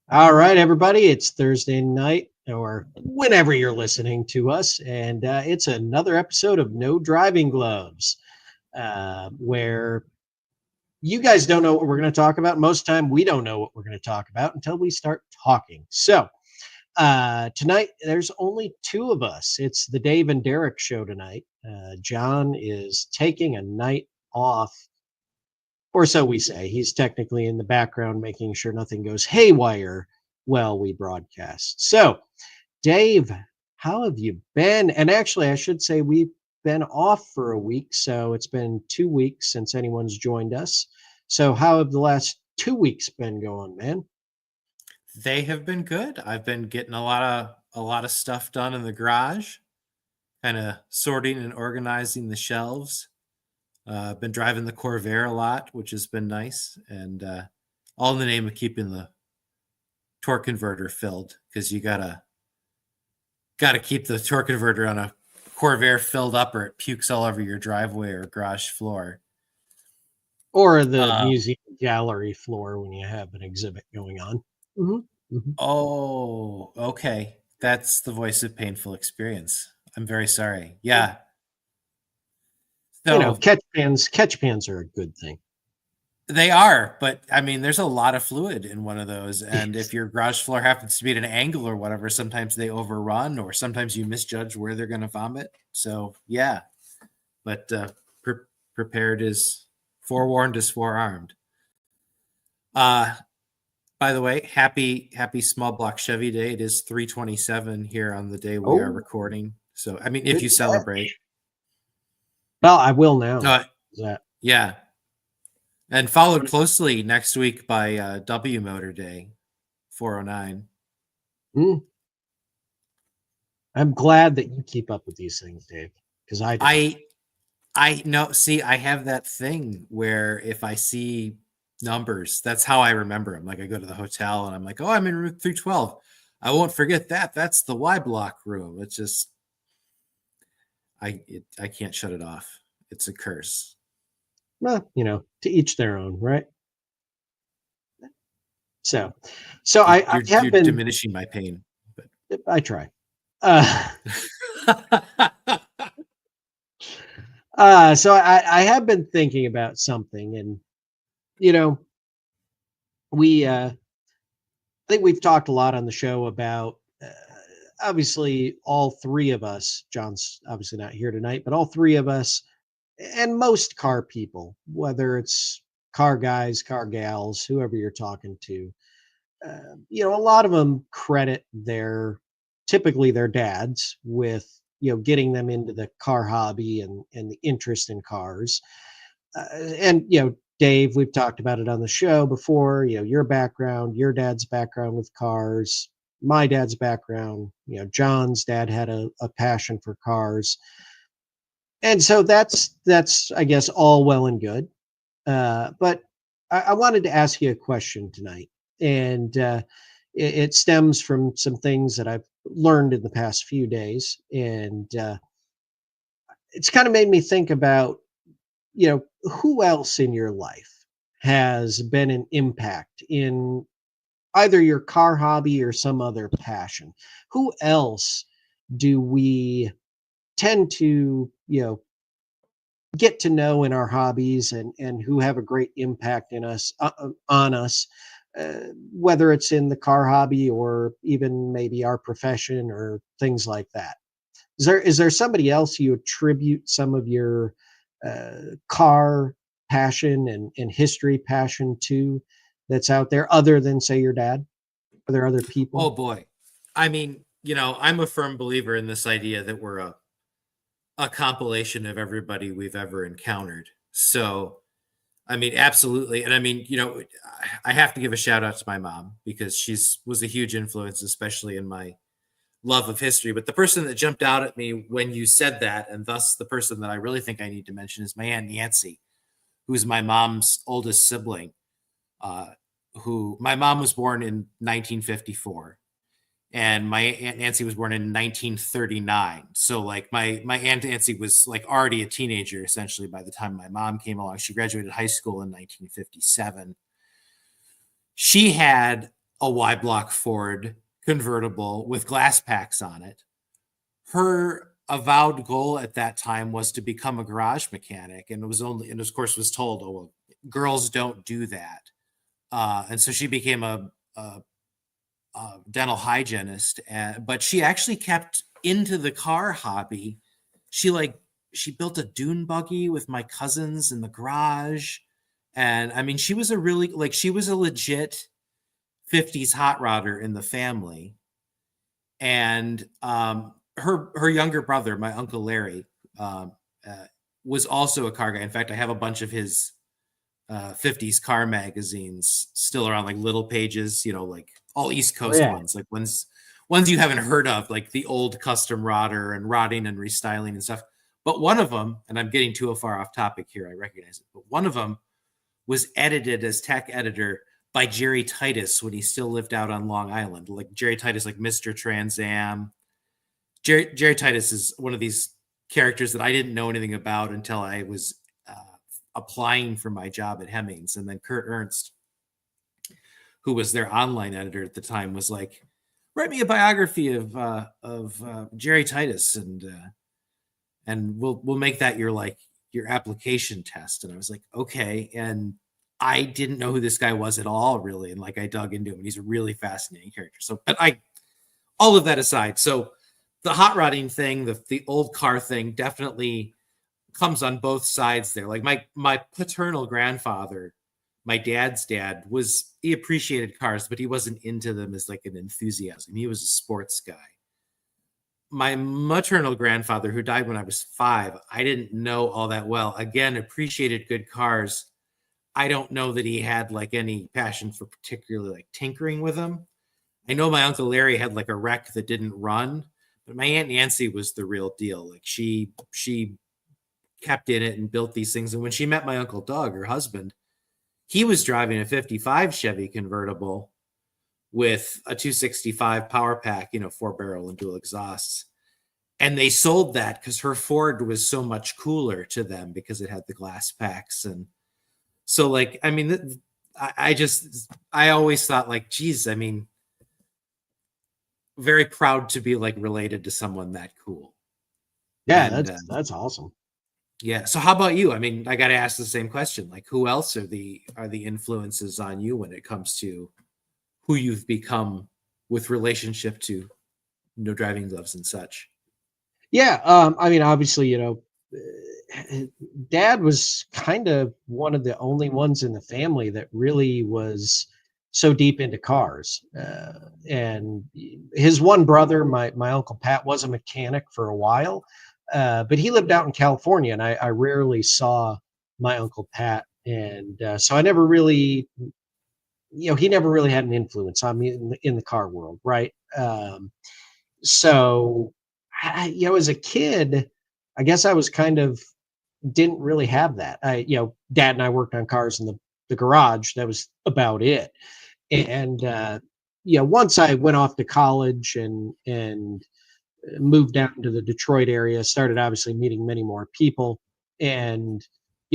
All right, everybody, it's Thursday night or whenever you're listening to us, and it's another episode of No Driving Gloves, where you guys don't know what we're going to talk about. Most time, we don't know what we're going to talk about until we start talking. So tonight, there's only two of us. It's the Dave and Derek show tonight. John is taking a night off, or so we say. He's technically in the background making sure nothing goes haywire while we broadcast. So, Dave, how have you been? And actually, I should say we've been off for a week. So it's been 2 weeks since anyone's joined us. So, how have the last 2 weeks been going, man? They have been good. I've been getting a lot of stuff done in the garage, kind of sorting and organizing the shelves. Been driving the Corvair a lot, which has been nice, and all in the name of keeping the torque converter filled, because you gotta keep the torque converter on a Corvair filled up, or it pukes all over your driveway or garage floor. Or the Uh, museum gallery floor when you have an exhibit going on? Mm-hmm. oh, okay. That's the voice of painful experience. I'm very sorry. Yeah. You know, So catch pans are a good thing. they are, but I mean, there's a lot of fluid in one of those. And if your garage floor happens to be at an angle or whatever, sometimes they overrun, or sometimes you misjudge where they're going to vomit. So, yeah. But prepared is forewarned is forearmed. Uh, by the way, happy small block Chevy Day. It is 3/27 here on the day we are Oh, recording. So, I mean, if good you celebrate. catch. Well, I will now. Uh, That yeah. And followed closely next week by W Motor Day, 409. Mm. I'm glad that you keep up with these things, Dave, because I don't. I know. See, I have that thing where if I see numbers, that's how I remember them. Like I go to the hotel and I'm like, oh, I'm in room 312. I won't forget that. That's the Y block room. It's just I can't shut it off. It's a curse. Well, to each their own, right? So, so You, I you're have you're been. diminishing my pain, I try. Uh, but so I have been thinking about something, and you know, we I think we've talked a lot on the show about obviously all three of us. John's obviously not here tonight, but all three of us and most car people, whether it's car guys, car gals, whoever you're talking to, a lot of them credit typically their dads with getting them into the car hobby and the interest in cars. And Dave, we've talked about it on the show before. Your background, your dad's background with cars, my dad's background. John's dad had a passion for cars, and so that's I guess all well and good. But I wanted to ask you a question tonight, and it stems from some things that I've learned in the past few days, and it's kind of made me think about who else in your life has been an impact in either your car hobby or some other passion. Who else do we tend to get to know in our hobbies, and who have a great impact in us on us, whether it's in the car hobby or even maybe our profession or things like that? Is there somebody else you attribute some of your car passion and history passion to, that's out there, other than say your dad? Are there other people? oh boy. I mean, I'm a firm believer in this idea that we're a compilation of everybody we've ever encountered. So, I mean, absolutely. And I mean, I have to give a shout out to my mom, because she's was a huge influence, especially in my love of history. But the person that jumped out at me when you said that, and thus the person that I really think I need to mention, is my Aunt Nancy, who's my mom's oldest sibling. Uh, who my mom was born in 1954, and my Aunt Nancy was born in 1939. So like my Aunt Nancy was like already a teenager essentially by the time my mom came along. She graduated high school in 1957. She had a Y block Ford convertible with glass packs on it. Her avowed goal at that time was to become a garage mechanic, and it was only, and of course was told, oh well, girls don't do that. And so she became a dental hygienist, but she actually kept into the car hobby. She like she built a dune buggy with my cousins in the garage, and I mean she was a really like she was a legit 50s hot rodder in the family. And her younger brother, my uncle Larry, um, uh, was also a car guy. In fact, I have a bunch of his 50s car magazines still around, like little pages, you know, like all East Oh Coast yeah. ones, like ones you haven't heard of, like the old custom rodder and rodding and restyling and stuff. But one of them, and I'm getting too far off topic here, I recognize it, but one of them was edited as tech editor by Jerry Titus when he still lived out on Long Island. Like Jerry Titus, like Mr. Trans Am. Jerry Titus is one of these characters that I didn't know anything about until I was uh, applying for my job at Hemmings. And then Kurt Ernst, who was their online editor at the time, was like, "Write me a biography of Jerry Titus, and we'll make that your like your application test." And I was like, "Okay." And I didn't know who this guy was at all, really. And like I dug into him, and he's a really fascinating character. So, but I all of that aside, so the hot rodding thing, the old car thing, definitely comes on both sides there. Like my paternal grandfather, my dad's dad, was he appreciated cars, but he wasn't into them as like an enthusiasm. He was a sports guy. My maternal grandfather, who died when I was 5, I didn't know all that well. Again, appreciated good cars. I don't know that he had like any passion for particularly like tinkering with them. I know my uncle Larry had like a wreck that didn't run, but my aunt Nancy was the real deal. Like she kept in it and built these things. And when she met my uncle Doug, her husband, he was driving a 55 Chevy convertible with a 265 power pack, you know, 4 barrel and dual exhausts. And they sold that because her Ford was so much cooler to them because it had the glass packs. And so, like, I mean, I always thought, like, geez, I mean, very proud to be like related to someone that cool. Yeah, And that's awesome. yeah, so how about you? I mean, I got to ask the same question. Like, who else are the influences on you when it comes to who you've become with relationship to no driving gloves and such? Yeah, I mean, obviously, dad was kind of one of the only ones in the family that really was so deep into cars. And his one brother, my uncle Pat, was a mechanic for a while, but he lived out in California, and I rarely saw my uncle Pat, and so I never really, he never really had an influence on me in the car world, right? So, as a kid, I guess I was kind of didn't really have that. Dad and I worked on cars in the garage. That was about it. And once I went off to college and moved down to the Detroit area, started obviously meeting many more people, and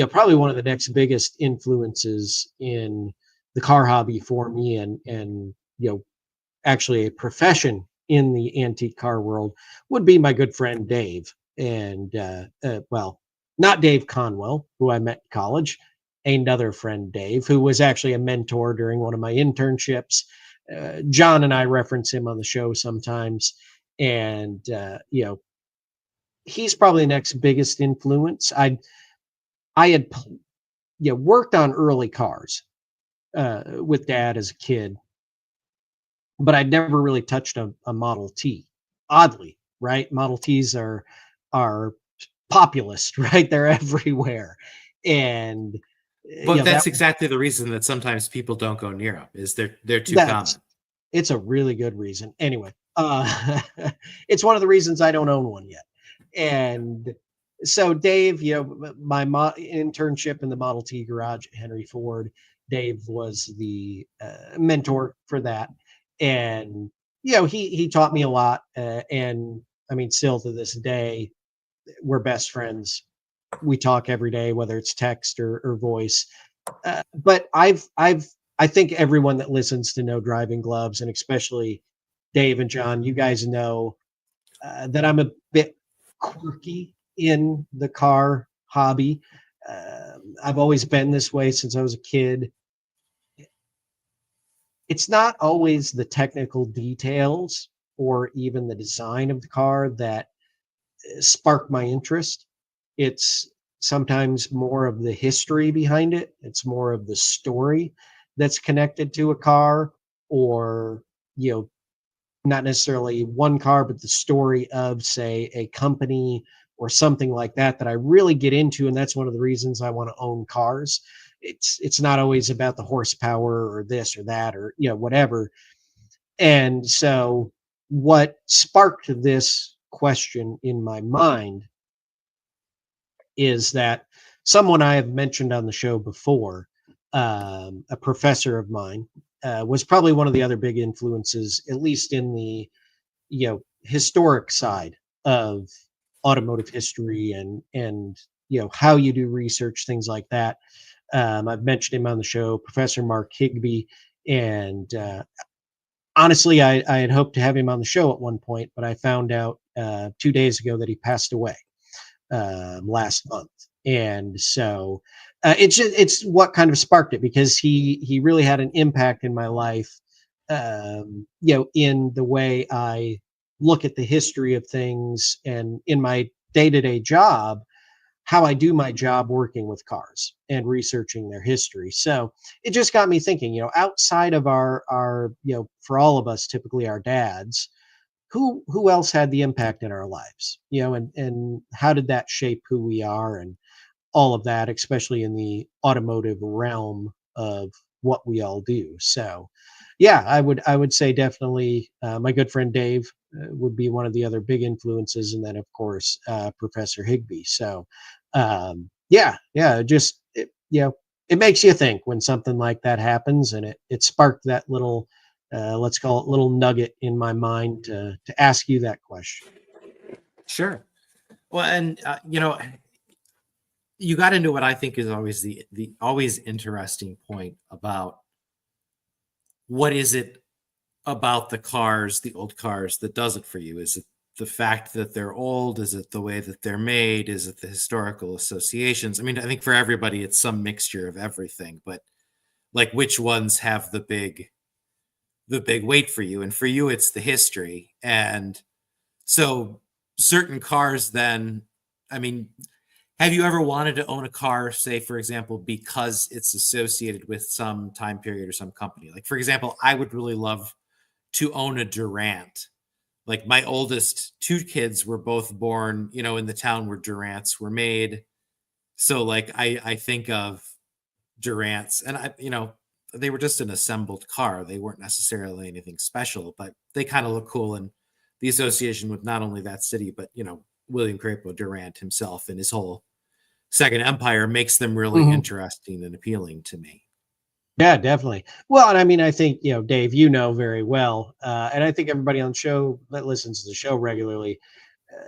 probably one of the next biggest influences in the car hobby for me, and actually a profession in the antique car world, would be my good friend Dave. And well, not Dave Conwell, who I met in college, another friend Dave, who was actually a mentor during one of my internships. John and I reference him on the show sometimes, and he's probably the next biggest influence. I had worked on early cars with Dad as a kid, but I'd never really touched a Model T. Oddly, right? Model Ts are populist, right? They're everywhere, and But that that's exactly the reason that sometimes people don't go near them is they're too that's common. it's a really good reason. Anyway, it's one of the reasons I don't own one yet. And so Dave, my internship in the Model T garage at Henry Ford, Dave was the mentor for that. And he taught me a lot, and I mean, still to this day, we're best friends. We talk every day, whether it's text or voice. But I think everyone that listens to No Driving Gloves, and especially Dave and John, you guys know that I'm a bit quirky in the car hobby. I've always been this way since I was a kid. It's not always the technical details or even the design of the car that spark my interest. It's sometimes more of the history behind it. It's more of the story that's connected to a car, or, you know, not necessarily one car, but the story of, say, a company or something like that that I really get into. And that's one of the reasons I want to own cars. It's not always about the horsepower or this or that or, you know, whatever. And so what sparked this question in my mind is that someone I have mentioned on the show before, a professor of mine, was probably one of the other big influences, at least in the, you know, historic side of automotive history and you know how you do research, things like that. I've mentioned him on the show, Professor Mark Higby, and honestly, I had hoped to have him on the show at one point, but I found out 2 days ago that he passed away last month. And so it's what kind of sparked it, because he really had an impact in my life, you know, in the way I look at the history of things, and in my day-to-day job, how I do my job working with cars and researching their history. So it just got me thinking, you know, outside of our, you know, for all of us, typically our dads, who else had the impact in our lives, you know, and how did that shape who we are and all of that, especially in the automotive realm of what we all do. So yeah, I would say definitely my good friend Dave would be one of the other big influences, and then of course Professor Higby. So yeah, just you know, it makes you think when something like that happens, and it sparked that little, let's call it, little nugget in my mind to ask you that question. Sure. Well, and you got into what I think is always the always interesting point about what is it about the cars, the old cars, that does it for you? Is it the fact that they're old? Is it the way that they're made? Is it the historical associations? I mean, I think for everybody, it's some mixture of everything, but like which ones have the big weight for you? And for you, it's the history. And so certain cars then, I mean, have you ever wanted to own a car, say, for example, because it's associated with some time period or some company? Like, for example, I would really love to own a Durant. Like my oldest two kids were both born, in the town where Durants were made. So like I think of Durants, and they were just an assembled car. They weren't necessarily anything special, but they kind of look cool. And the association with not only that city, but William Crapo Durant himself and his whole Second Empire makes them really Mhm. interesting and appealing to me. Yeah, definitely. Well, and I mean, I think, you know, Dave, you know very well, and I think everybody on the show that listens to the show regularly,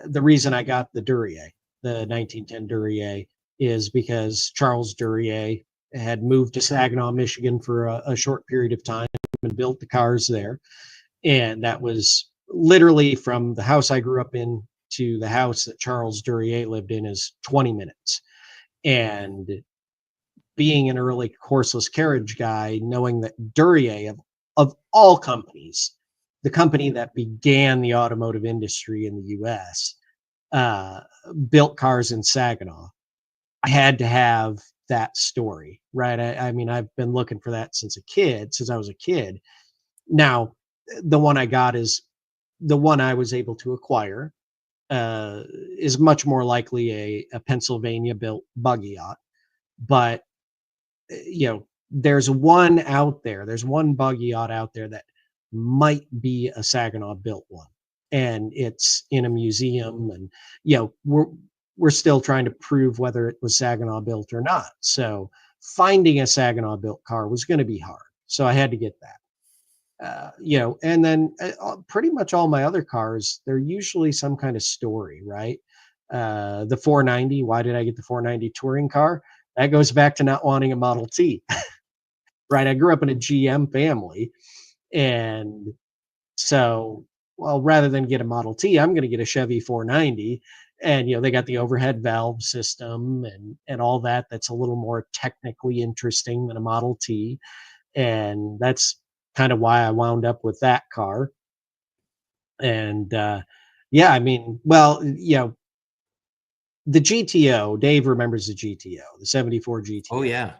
the reason I got the Duryea, the 1910 Duryea, is because Charles Duryea had moved to Saginaw, Michigan for a short period of time and built the cars there. And that was literally from the house I grew up in to the house that Charles Duryea lived in is 20 minutes. And being an early horseless carriage guy, knowing that Duryea, of all companies, the company that began the automotive industry in the US, uh, built cars in Saginaw, I had to have that story, right? I mean, I've been looking for that since I was a kid. Now, the one I got is the one I was able to acquire, is much more likely a Pennsylvania built buggy yacht, but you know, there's one buggy yacht out there that might be a Saginaw built one, and it's in a museum, and you know, we're still trying to prove whether it was Saginaw built or not. So finding a Saginaw built car was going to be hard, so I had to get that. You know, and then pretty much all my other cars, they're usually some kind of story, right? The 490, why did I get the 490 touring car? That goes back to not wanting a Model T. right? I grew up in a GM family, and so, well, rather than get a Model T, I'm going to get a Chevy 490, and they got the overhead valve system and all that. That's a little more technically interesting than a Model T, and that's kind of why I wound up with that car. And yeah, I mean, well, the GTO. Dave remembers the GTO, the '74 Oh GTO. yeah.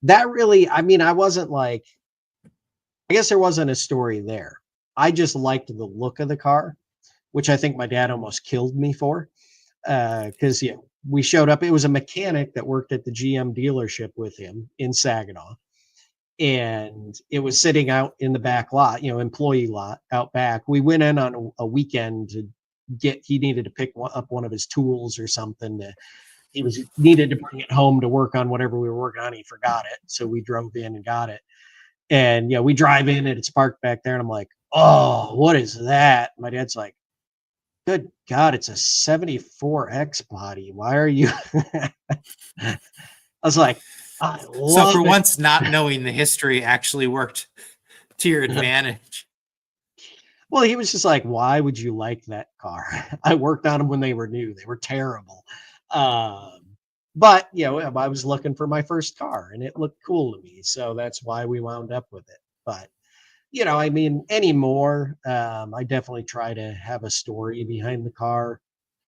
That really, I mean, I wasn't like, I guess there wasn't a story there. I just liked the look of the car, which I think my dad almost killed me for. Because we showed up. It was a mechanic that worked at the GM dealership with him in Saginaw, and it was sitting out in the back lot, employee lot out back. We went in on a weekend to get. He needed to pick up one of his tools or something. He was needed to bring it home to work on whatever we were working on. He forgot it, so we drove in and got it. And we drive in and it's parked back there, and I'm like, "Oh, what is that?" My dad's like, "Good God, it's a '74 X body. Why are you?" I was like, "I So love for it." once, not knowing the history actually worked to your advantage. Well, he was just like, "Why would you like that car?" I worked on them when they were new. They were terrible. But I was looking for my first car, and it looked cool to me, so that's why we wound up with it. But I mean, anymore, I definitely try to have a story behind the car.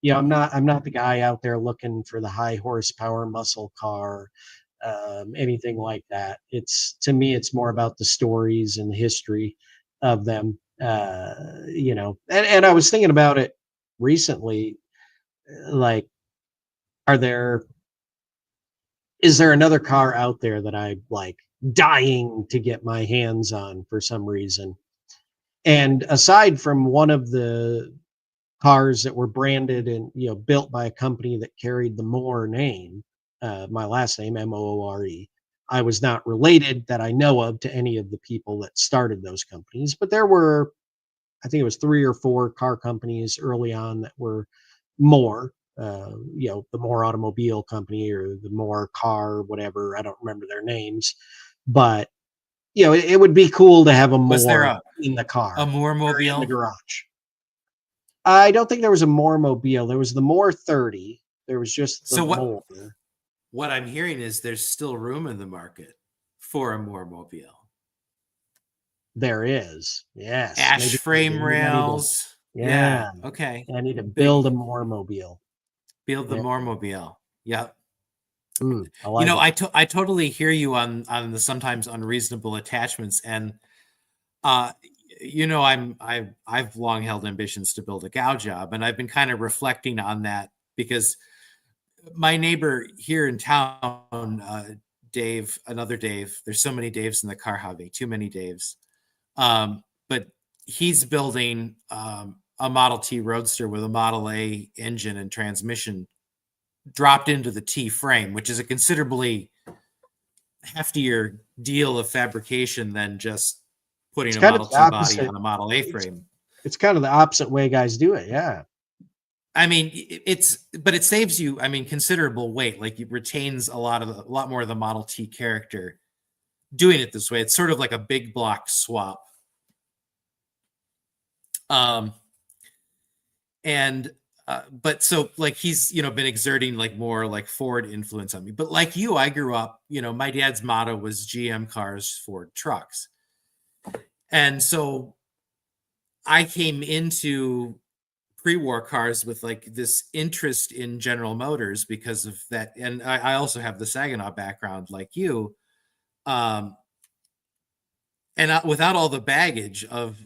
I'm not the guy out there looking for the high horsepower muscle car, anything like that. It's To me, it's more about the stories and the history of them. And I was thinking about it recently, like, are there is there another car out there that I like dying to get my hands on for some reason? And aside from one of the cars that were branded and built by a company that carried the Moore name, my last name Moore, I was not related that I know of to any of the people that started those companies, but there were, I think it was 3 or 4 car companies early on that were Moore. The Moore Automobile Company or the Moore Car, whatever. I don't remember their names, but it would be cool to have a Was there Moore a in the car Moore or in the mobile? garage. I don't think there was a Moore mobile. There was the Moore 30. There was just the So Moore. what I'm hearing is there's still room in the market for a Moore mobile. There is. Yes. Ash Maybe frame I need to, rails. Yeah. yeah. Okay. I need to Big build a Moore mobile. build the Yeah. Moore mobile. Yep. I like it. I totally hear you on the sometimes unreasonable attachments, and uh I've long held ambitions to build a gal job, and I've been kind of reflecting on that because my neighbor here in town, Dave, another Dave. There's so many Daves in the car hobby, too many Daves. But he's building a Model T Roadster with a Model A engine and transmission dropped into the T frame, which is a considerably heftier deal of fabrication than just putting It's a kind of Model the T body opposite. on a Model A It's frame. it's kind of the opposite way guys do it. Yeah. I mean, but it saves you, I mean, considerable weight. Like it retains a lot more of the Model T character doing it this way. It's sort of like a big block swap. Um, and but so like he's been exerting like more like Ford influence on me. But like you, I grew up, my dad's motto was GM cars, Ford trucks. And so I came into pre-war cars with like this interest in General Motors because of that. And I also have the Saginaw background like you. Um, and without all the baggage of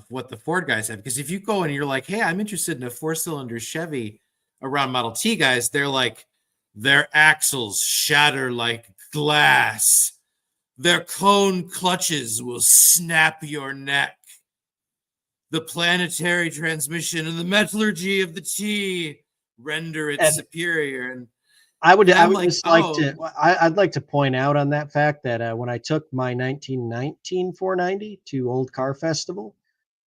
what the Ford guys have. Because if you go and you're like, hey, I'm interested in a 4-cylinder Chevy around Model T guys, they're like, their axles shatter like glass. Their cone clutches will snap your neck. The planetary transmission and the metallurgy of the T render it And superior. And I would and I I'm would like, just like oh, to I'd like to point out on that fact that when I took my 1919 490 to Old Car Festival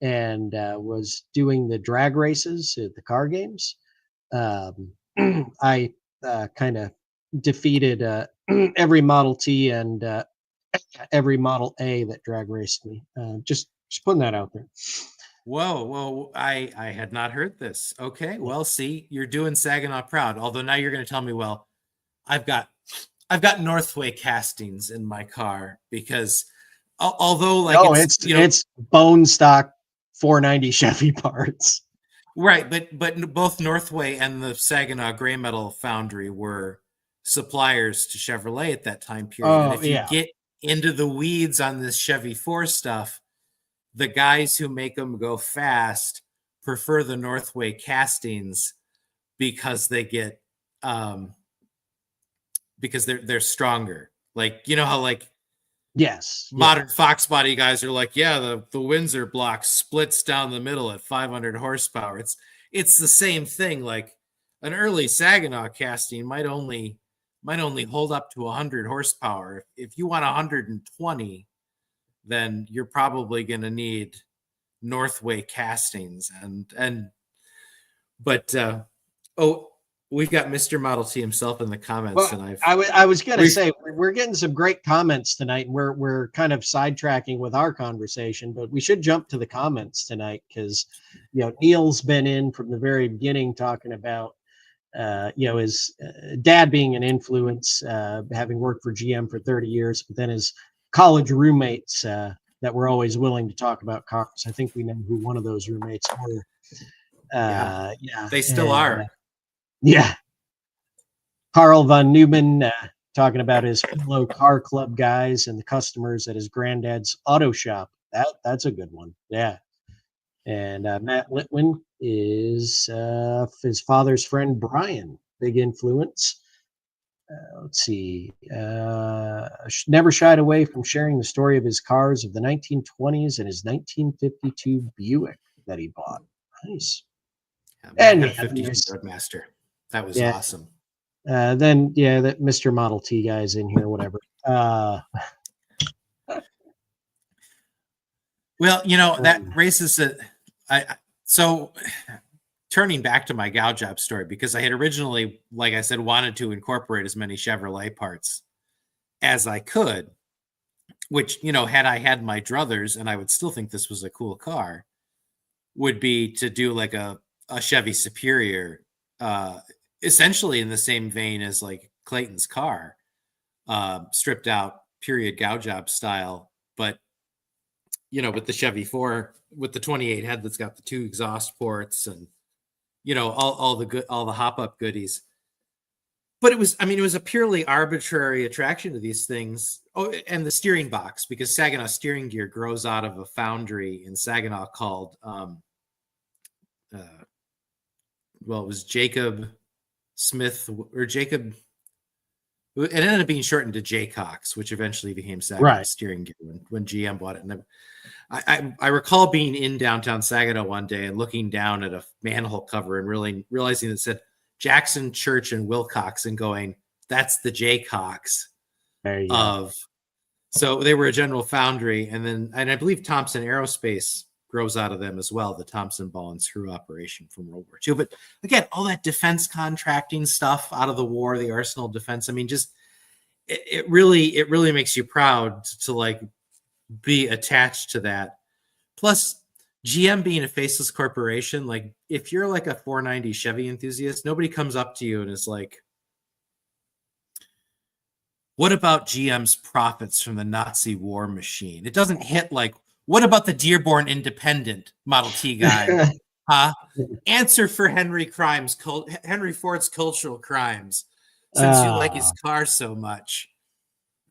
and was doing the drag races at the car games, um, I kind of defeated every Model T and every Model A that drag raced me. Just putting that out there. Whoa, I had not heard this. Okay, well, see, you're doing Saginaw proud. Although now you're going to tell me, well, I've got Northway castings in my car because although like No, it's it's bone stock 490 Chevy parts. right, but both Northway and the Saginaw Gray Metal Foundry were suppliers to Chevrolet at that time period. And Oh if you yeah, get into the weeds on this Chevy 4 stuff, the guys who make them go fast prefer the Northway castings because they get because they're stronger. Like you know how like yes, modern Fox body guys are like, yeah, the Windsor block splits down the middle at 500 horsepower. It's the same thing. Like an early Saginaw casting might only hold up to 100 horsepower. If you want 120, then you're probably going to need Northway castings but oh, we've got Mr. Model T himself in the comments, Well, and I was going to say we're getting some great comments tonight. We're kind of sidetracking with our conversation, but we should jump to the comments tonight because Neil's been in from the very beginning talking about his dad being an influence, having worked for GM for 30 years, but then his college roommates that were always willing to talk about cars. I think we know who one of those roommates were. yeah, they still and, are. Yeah. Carl von Neumann talking about his fellow car club guys and the customers at his granddad's auto shop. That's a good one. Yeah. And Matt Litwin is his father's friend Brian, big influence. Let's see. Never shied away from sharing the story of his cars of the 1920s and his 1952 Buick that he bought. Nice. Yeah, And I had a 52 Roadmaster. That was awesome. Then that Mr. Model T guy's in here, whatever. Well, that raises so turning back to my gouge job story, because I had originally, like I said, wanted to incorporate as many Chevrolet parts as I could, which, had I had my druthers, and I would still think this was a cool car, would be to do like a Chevy Superior, essentially in the same vein as like Clayton's car, stripped out period gouge job style, but with the Chevy 4 with the 28 head that's got the 2 exhaust ports and all the hop up goodies. But it was a purely arbitrary attraction to these things. Oh, and the steering box, because Saginaw steering gear grows out of a foundry in Saginaw called it was Jacob Smith or Jacob. It ended up being shortened to Jaycox, which eventually became Saginaw steering gear when GM bought it. And I recall being in downtown Saginaw one day and looking down at a manhole cover and really realizing it said Jackson, Church, and Wilcox, and going, that's the Jaycox of. So they were a general foundry, and I believe Thompson Aerospace grows out of them as well, the Thompson ball and screw operation from World War II. But again, all that defense contracting stuff out of the war, the arsenal defense. Just it really makes you proud to like be attached to that. Plus, GM being a faceless corporation, like if you're like a 490 Chevy enthusiast, nobody comes up to you and is like, what about GM's profits from the Nazi war machine? It doesn't hit like, what about the Dearborn Independent Model T guy? Huh? Answer for Henry Ford's cultural crimes, since you like his car so much.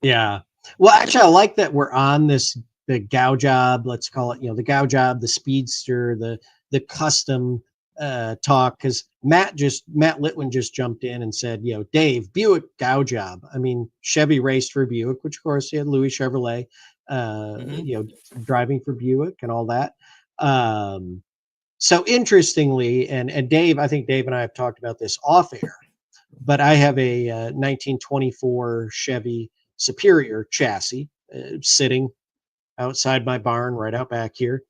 Yeah. Well, actually, I like that we're on the gouge job, let's call it, the gouge job, the speedster, the custom talk, because Matt Litwin just jumped in and said, Dave, Buick gouge job. Chevy raced for Buick, which of course he had Louis Chevrolet, driving for Buick and all that. So interestingly, and Dave, I think Dave and I have talked about this off air, but I have a 1924 Chevy Superior chassis sitting outside my barn right out back here.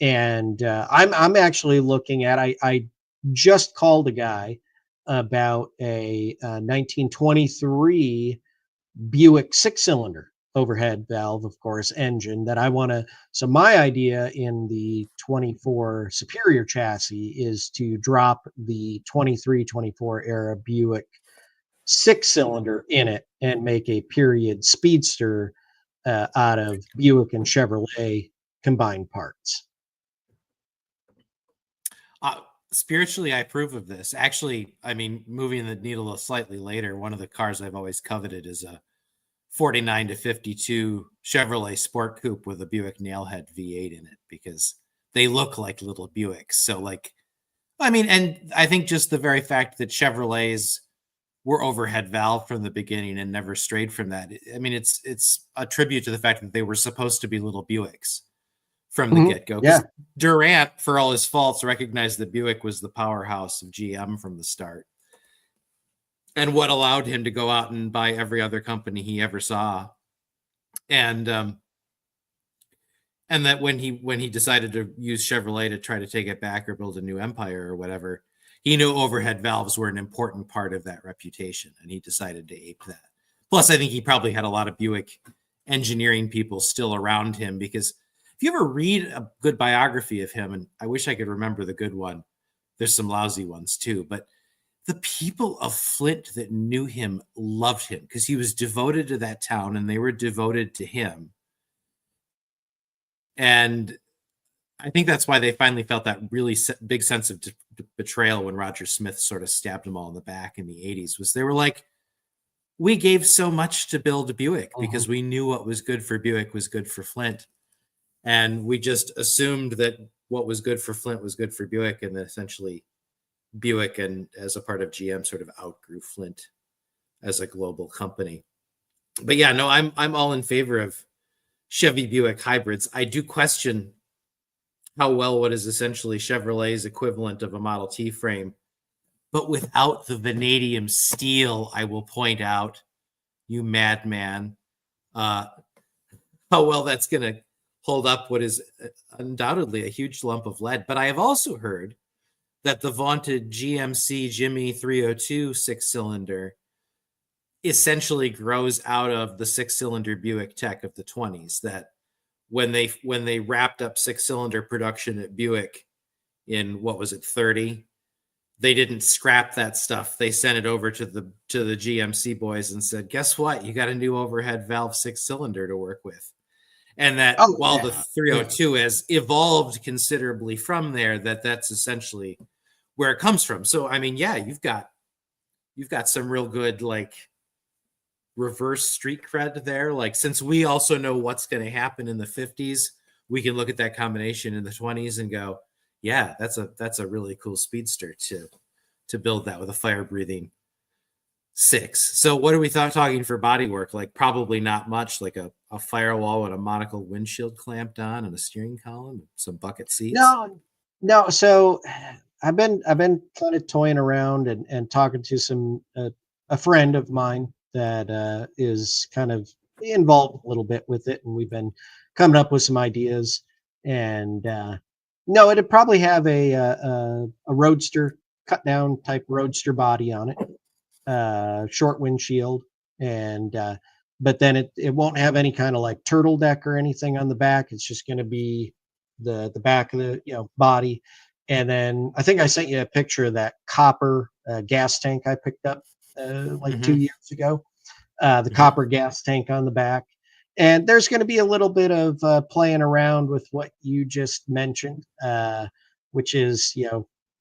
And I'm actually looking at, I just called a guy about a 1923 Buick 6-cylinder. overhead valve, of course, engine that I want to. So my idea in the 24 Superior chassis is to drop the 23, 24 era Buick 6-cylinder in it and make a period speedster out of Buick and Chevrolet combined parts. Spiritually, I approve of this. Actually, I mean, moving the needle slightly later, one of the cars I've always coveted is a 49 to 52 Chevrolet Sport Coupe with a Buick Nailhead V8 in it, because they look like little Buicks. So, like, I mean, and I think just the very fact that Chevrolets were overhead valve from the beginning and never strayed from that. I mean, it's a tribute to the fact that they were supposed to be little Buicks from the get-go. Yeah. Durant, for all his faults, recognized that Buick was the powerhouse of GM from the start, and what allowed him to go out and buy every other company he ever saw. And that when he decided to use Chevrolet to try to take it back or build a new empire or whatever, he knew overhead valves were an important part of that reputation, and he decided to ape that. Plus, I think he probably had a lot of Buick engineering people still around him, because if you ever read a good biography of him, and I wish I could remember the good one, there's some lousy ones too, but the people of Flint that knew him loved him because he was devoted to that town and they were devoted to him. And I think that's why they finally felt that really big sense of betrayal when Roger Smith sort of stabbed them all in the back in the 80s, was they were like, we gave so much to build Buick because we knew what was good for Buick was good for Flint. And we just assumed that what was good for Flint was good for Buick, and essentially Buick, and as a part of GM, sort of outgrew Flint as a global company. But yeah, no, I'm all in favor of Chevy Buick hybrids. I do question how well what is essentially Chevrolet's equivalent of a Model T frame, but without the vanadium steel, I will point out, you madman, how well that's going to hold up what is undoubtedly a huge lump of lead. But I have also heard that the vaunted GMC Jimmy 302 6-cylinder essentially grows out of the 6-cylinder Buick tech of the 20s, that when they wrapped up 6-cylinder production at Buick in, what was it, 30, they didn't scrap that stuff. They sent it over to the GMC boys and said, guess what? You got a new overhead valve 6-cylinder to work with. And that the 302 has evolved considerably from there, that's essentially where it comes from. So, I mean, yeah, you've got some real good, like, reverse street cred there. Like, since we also know what's going to happen in the 50s, we can look at that combination in the 20s and go, yeah, that's a really cool speedster to build that with a fire breathing 6. So what are we talking for bodywork? Like, probably not much, like a firewall with a monocle windshield clamped on and a steering column, some bucket seats. No. So I've been kind of toying around and talking to a friend of mine that is kind of involved a little bit with it, and we've been coming up with some ideas. And no, it'd probably have a roadster, cut down type roadster body on it, short windshield, and but then it won't have any kind of like turtle deck or anything on the back. It's just going to be the back of the body. And then I think I sent you a picture of that copper gas tank I picked up 2 years ago. The copper gas tank on the back. And there's going to be a little bit of playing around with what you just mentioned, which is,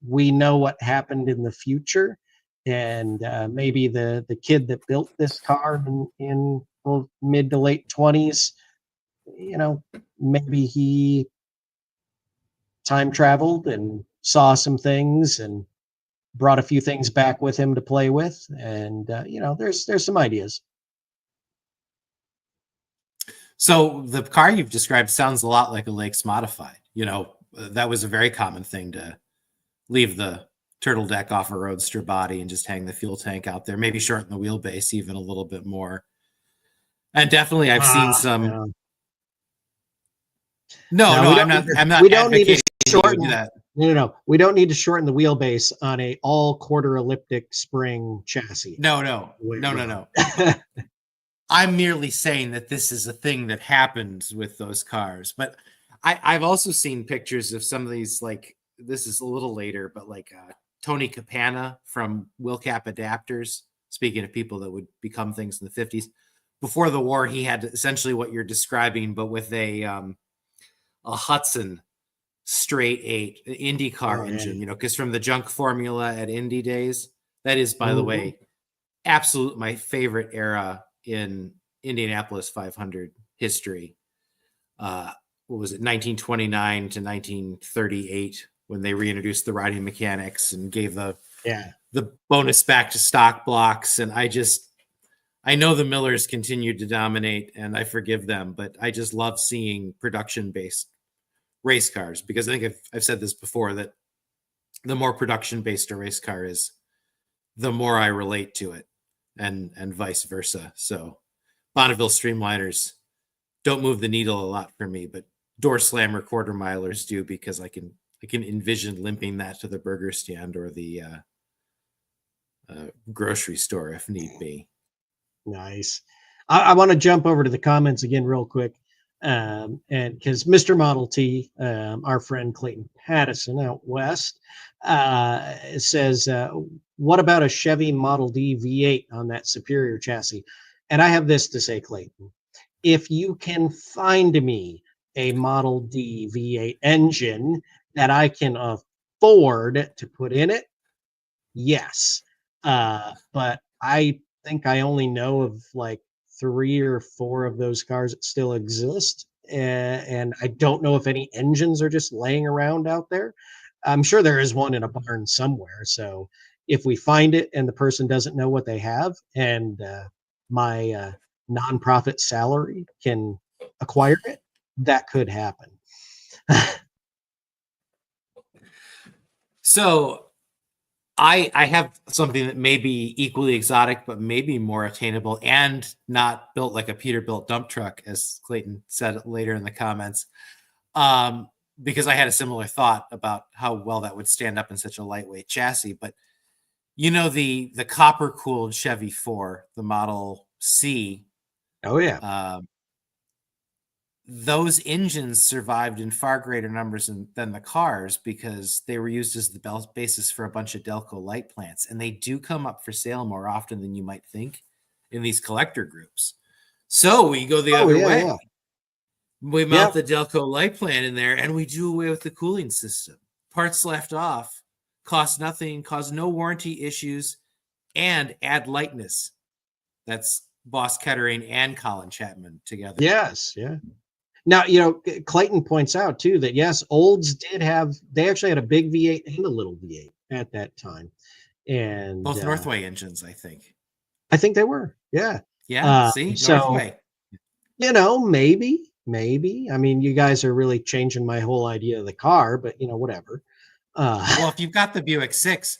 we know what happened in the future. And maybe the kid that built this car in mid to late 20s, maybe he time traveled and saw some things and brought a few things back with him to play with. And, there's some ideas. So the car you've described sounds a lot like a Lakes Modified. That was a very common thing, to leave the turtle deck off a roadster body and just hang the fuel tank out there, maybe shorten the wheelbase even a little bit more. And definitely I've seen some. No, I'm not. We don't need to shorten that. No. We don't need to shorten the wheelbase on a all quarter elliptic spring chassis. No. I'm merely saying that this is a thing that happens with those cars. But I've also seen pictures of some of these, like, this is a little later, but like Tony Capana from Wilcap Adapters, speaking of people that would become things in the 50s. Before the war, he had essentially what you're describing, but with a Hudson straight eight IndyCar Oh yeah. engine, because from the junk formula at Indy days, that is, by the Mhm. way, absolute my favorite era in Indianapolis 500 history. What was it, 1929 to 1938, when they reintroduced the riding mechanics and gave Yeah. the bonus back to stock blocks. And I know the Millers continued to dominate, and I forgive them, but I just love seeing production based race cars, because I think I've said this before, that the more production based a race car is, the more I relate to it, and vice versa. So Bonneville Streamliners don't move the needle a lot for me, but door slammer quarter milers do, because I can envision limping that to the burger stand or the grocery store if need be. Nice. I want to jump over to the comments again real quick. And because Mr. Model T, our friend Clayton Pattison out west, says, what about a Chevy Model D V8 on that Superior chassis? And I have this to say, Clayton. If you can find me a Model D V8 engine that I can afford to put in it, yes. But I think I only know of like 3 or 4 of those cars that still exist. And I don't know if any engines are just laying around out there. I'm sure there is one in a barn somewhere. So if we find it and the person doesn't know what they have, and my nonprofit salary can acquire it, that could happen. So I have something that may be equally exotic, but maybe more attainable, and not built like a Peterbilt dump truck, as Clayton said later in the comments. Because I had a similar thought about how well that would stand up in such a lightweight chassis. But the copper cooled Chevy 4, the Model C, Oh yeah. those engines survived in far greater numbers than the cars, because they were used as the basis for a bunch of Delco light plants. And they do come up for sale more often than you might think in these collector groups. So we go the Oh other yeah, yeah. way. We mount Yep. the Delco light plant in there, and we do away with the cooling system. Parts left off, cost nothing, cause no warranty issues, and add lightness. That's Boss Kettering and Colin Chapman together. Yes, yeah. Now, Clayton points out too that yes, Olds they actually had a big V8 and a little V8 at that time. And Both Northway engines, I think. I think they were, yeah. Yeah, see, So, Northway. maybe. I mean, you guys are really changing my whole idea of the car, but whatever. Well, if you've got the Buick 6,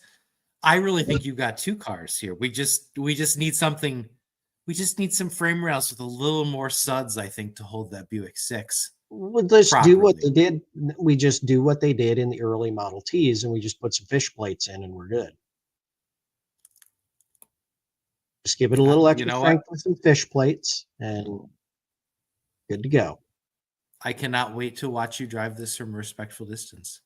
I really think you've got 2 cars here. We just need something. We just need some frame rails with a little more suds, I think, to hold that Buick 6 let's do what properly. they did. We just do what they did in the early Model Ts, and we just put some fish plates in, and we're good. Just give it a little You extra know strength what? with some fish plates, and good to go. I cannot wait to watch you drive this from a respectful distance.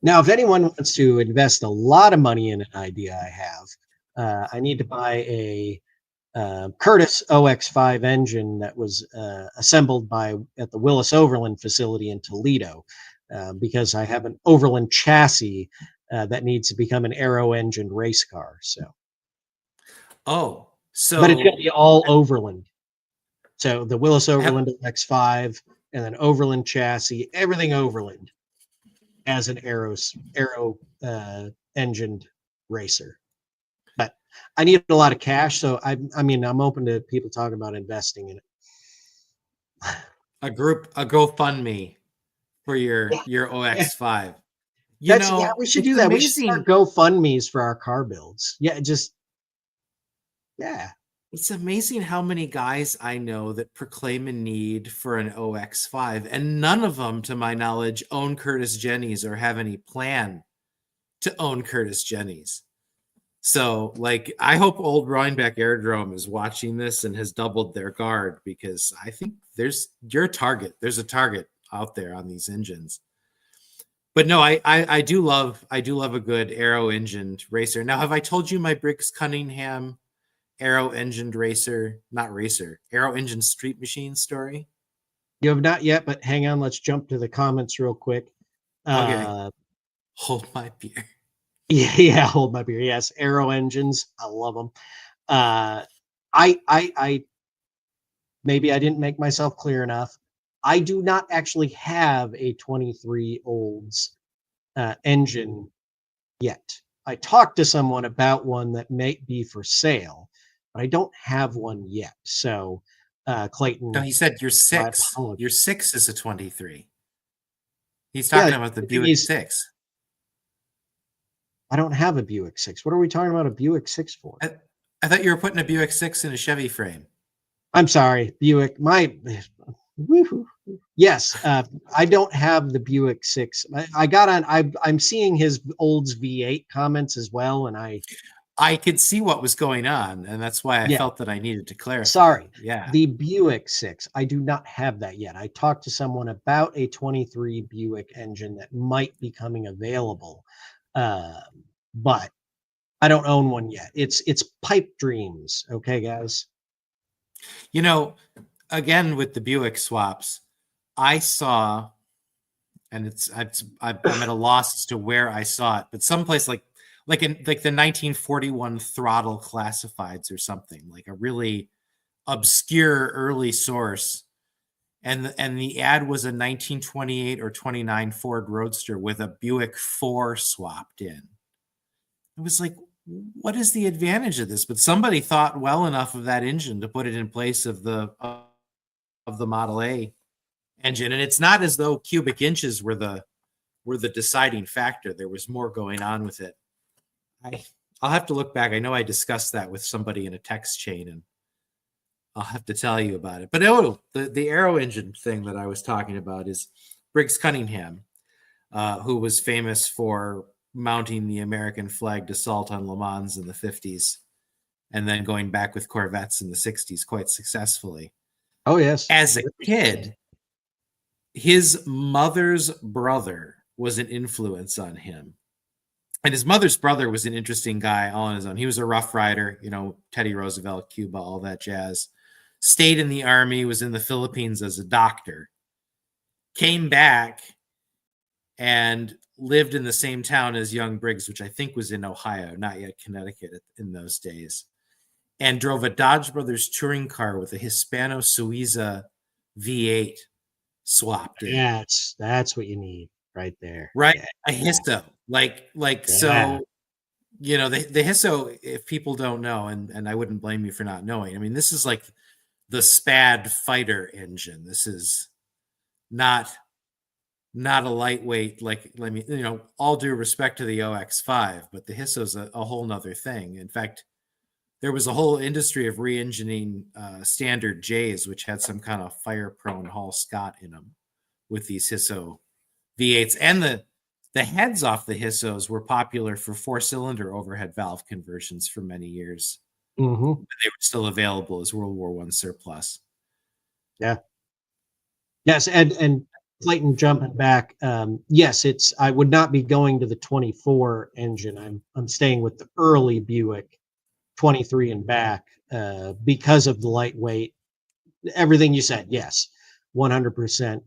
Now, if anyone wants to invest a lot of money in an idea I have, I need to buy a Curtis OX5 engine that was assembled at the Willis Overland facility in Toledo, because I have an Overland chassis that needs to become an aero-engined race car. So, Oh, but it's going to so be all Overland. So the Willis have, Overland OX5 and then Overland chassis, everything Overland as an aero engined racer. But I need a lot of cash, so I mean I'm open to people talking about investing in it. a GoFundMe for your Yeah, OX5. yeah, we should It's do that. We should start amazing. GoFundMe's for our car builds. Yeah, just yeah. It's amazing how many guys I know that proclaim a need for an OX5, and none of them, to my knowledge, own Curtis Jenny's or have any plan to own Curtis Jenny's. So, like, I hope Old Rhinebeck Aerodrome is watching this and has doubled their guard, because I think there's your target. There's a target out there on these engines. But no, I do love a good aero engined racer. Now, have I told you my Briggs Cunningham aero engined racer, not racer, aero engine street machine story? You have not yet, but hang on. Let's jump to the comments real quick. Okay, Uh, hold my beer. yeah, hold my beer. Yes, aero engines. I love them. Uh, I maybe I didn't make myself clear enough. I do not actually have a 23 olds engine yet. I talked to someone about one that may be for sale, but I don't have one yet. So, No, Clayton, he said your my six. apologies. Your six is a 23. He's Yeah, talking about the the thing Buick is, 6. I don't have a Buick 6. What are we talking about a Buick 6 for? I, I thought you were putting a Buick 6 in a Chevy frame. I'm sorry, Buick. Yes, I don't have the Buick 6. I got on. I'm seeing his Olds V8 comments as well, and I could see what was going on, and that's why I yeah, felt that I needed to clarify. sorry. Yeah. The Buick 6, I do not have that yet. I talked to someone about a 23 Buick engine that might be coming available, uh, but I don't own one yet. It's pipe dreams, okay, guys. You know, again with the Buick swaps, I saw, and I'm at a loss as to where I saw it, but someplace like in like the 1941 throttle classifieds or something, like a really obscure early source. And the ad was a 1928 or 29 Ford Roadster with a Buick 4 swapped in. It was like, what is the advantage of this? But somebody thought well enough of that engine to put it in place of the Model A engine. And it's not as though cubic inches were the deciding factor. There was more going on with it. I'll have to look back. I know I discussed that with somebody in a text chain, and I'll have to tell you about it. But oh, the aero engine thing that I was talking about is Briggs Cunningham, who was famous for mounting the American flagged assault on Le Mans in the 50s and then going back with Corvettes in the 60s quite successfully. Oh yes. As a kid, his mother's brother was an influence on him. And his mother's brother was an interesting guy all on his own. He was a Rough Rider, you know, Teddy Roosevelt, Cuba, all that jazz. Stayed in the army, was in the Philippines as a doctor, came back and lived in the same town as young Briggs, which I think was in Ohio, not yet Connecticut in those days, and drove a Dodge Brothers touring car with a Hispano Suiza V8 swapped in. That's what you need right there. Right? Yeah. A Hisso. Like Yeah. so, you know, the Hisso, if people don't know, and I wouldn't blame you for not knowing, I mean, this is like the SPAD fighter engine. This is not not a lightweight, like, let me, you know, all due respect to the OX5, but the Hisso's a whole nother thing. In fact, there was a whole industry of re-engineering standard J's, which had some kind of fire-prone Hall Scott in them with these Hisso V8s. And the heads off the Hissos were popular for four-cylinder overhead valve conversions for many years. Mm-hmm. They were still available as World War I surplus. Yeah. Yes, and Clayton jumping back. Yes, it's I would not be going to the 24 engine. I'm staying with the early Buick 23 and back because of the lightweight. Everything you said, yes, 100%.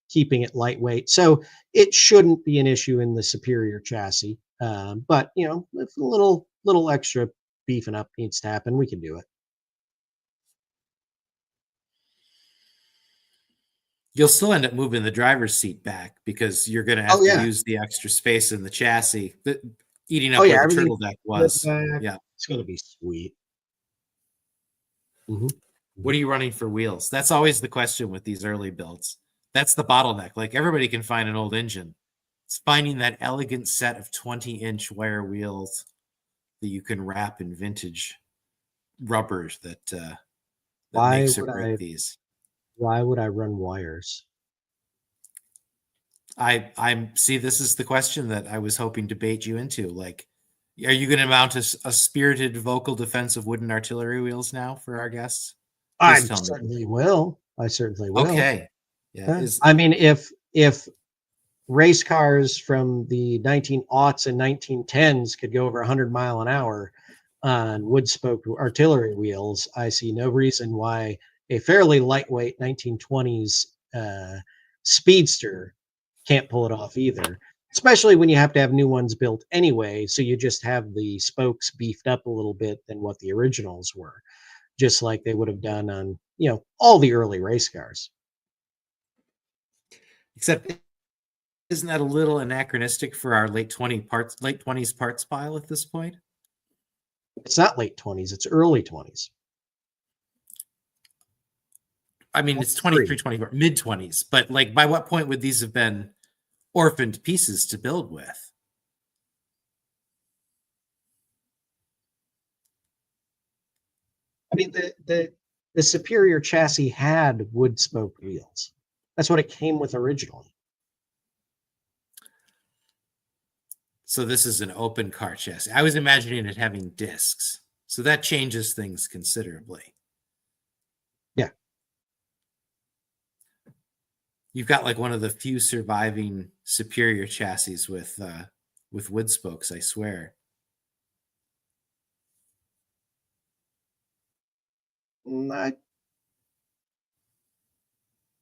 Keeping it lightweight, so it shouldn't be an issue in the superior chassis. But you know, if a little extra beefing up needs to happen, we can do it. You'll still end up moving the driver's seat back because you're going to Oh have to yeah, use the extra space in the chassis, eating oh up where yeah, the everything turtle deck was. back. Yeah. It's gonna be sweet. Mm-hmm. What Mm-hmm. are you running for wheels? That's always the question with these early builds. That's the bottleneck. Like, everybody can find an old engine. It's finding that elegant set of 20-inch wire wheels that you can wrap in vintage rubbers that Why makes or would break I? these. Why would I run wires? I'm see, this is the question that I was hoping to bait you into. Like, Are you going to mount a spirited vocal defense of wooden artillery wheels now for our guests? I Please tell me. certainly will. I certainly will. Okay. Yeah. Yeah. I mean, if race cars from the 19 aughts and 1910s could go over 100 mile an hour on wood spoke artillery wheels, I see no reason why a fairly lightweight 1920s speedster can't pull it off either. Especially when you have to have new ones built anyway, so you just have the spokes beefed up a little bit than what the originals were, just like they would have done on all the early race cars. Except, isn't that a little anachronistic for our late 20s parts pile at this point? It's not late 20s, it's early 20s. I mean, it's 23, 24, mid 20s, but like, by what point would these have been orphaned pieces to build with? I mean, the Superior chassis had wood spoke wheels. That's what it came with originally. So this is an open car chassis. I was imagining it having discs, so that changes things considerably. Yeah. You've got like one of the few surviving Superior chassis with wood spokes, I swear. I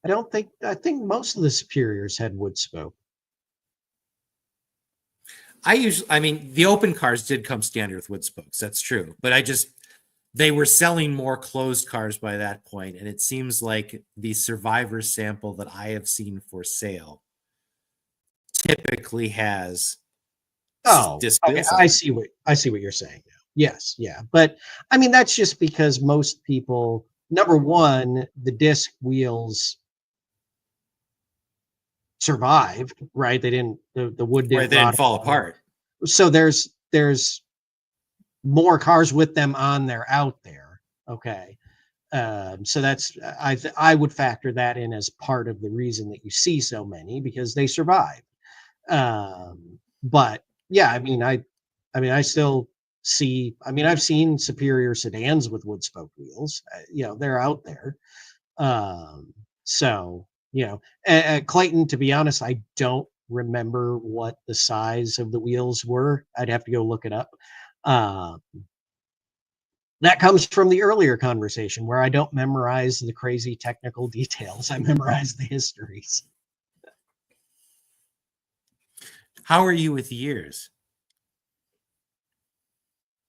don't think. I think most of the Superiors had wood spoke. I mean, the open cars did come standard with wood spokes. That's true, but they were selling more closed cars by that point, and it seems like the Survivor sample that I have seen for sale typically has disc Okay, wheels. I see what you're saying now. Yes, yeah, but I mean that's just because most people, number one, the disc wheels survived, right? They didn't. The wood didn't Right, they didn't rot. fall apart. So there's more cars with them on there out there. Okay. So that's I would factor that in as part of the reason that you see so many, because they survived. But yeah, I still see. I mean, I've seen Superior sedans with wood spoke wheels. They're out there. So Clayton. To be honest, I don't remember what the size of the wheels were. I'd have to go look it up. Uh, that comes from the earlier conversation where I don't memorize the crazy technical details. I memorize the histories. How are you with years?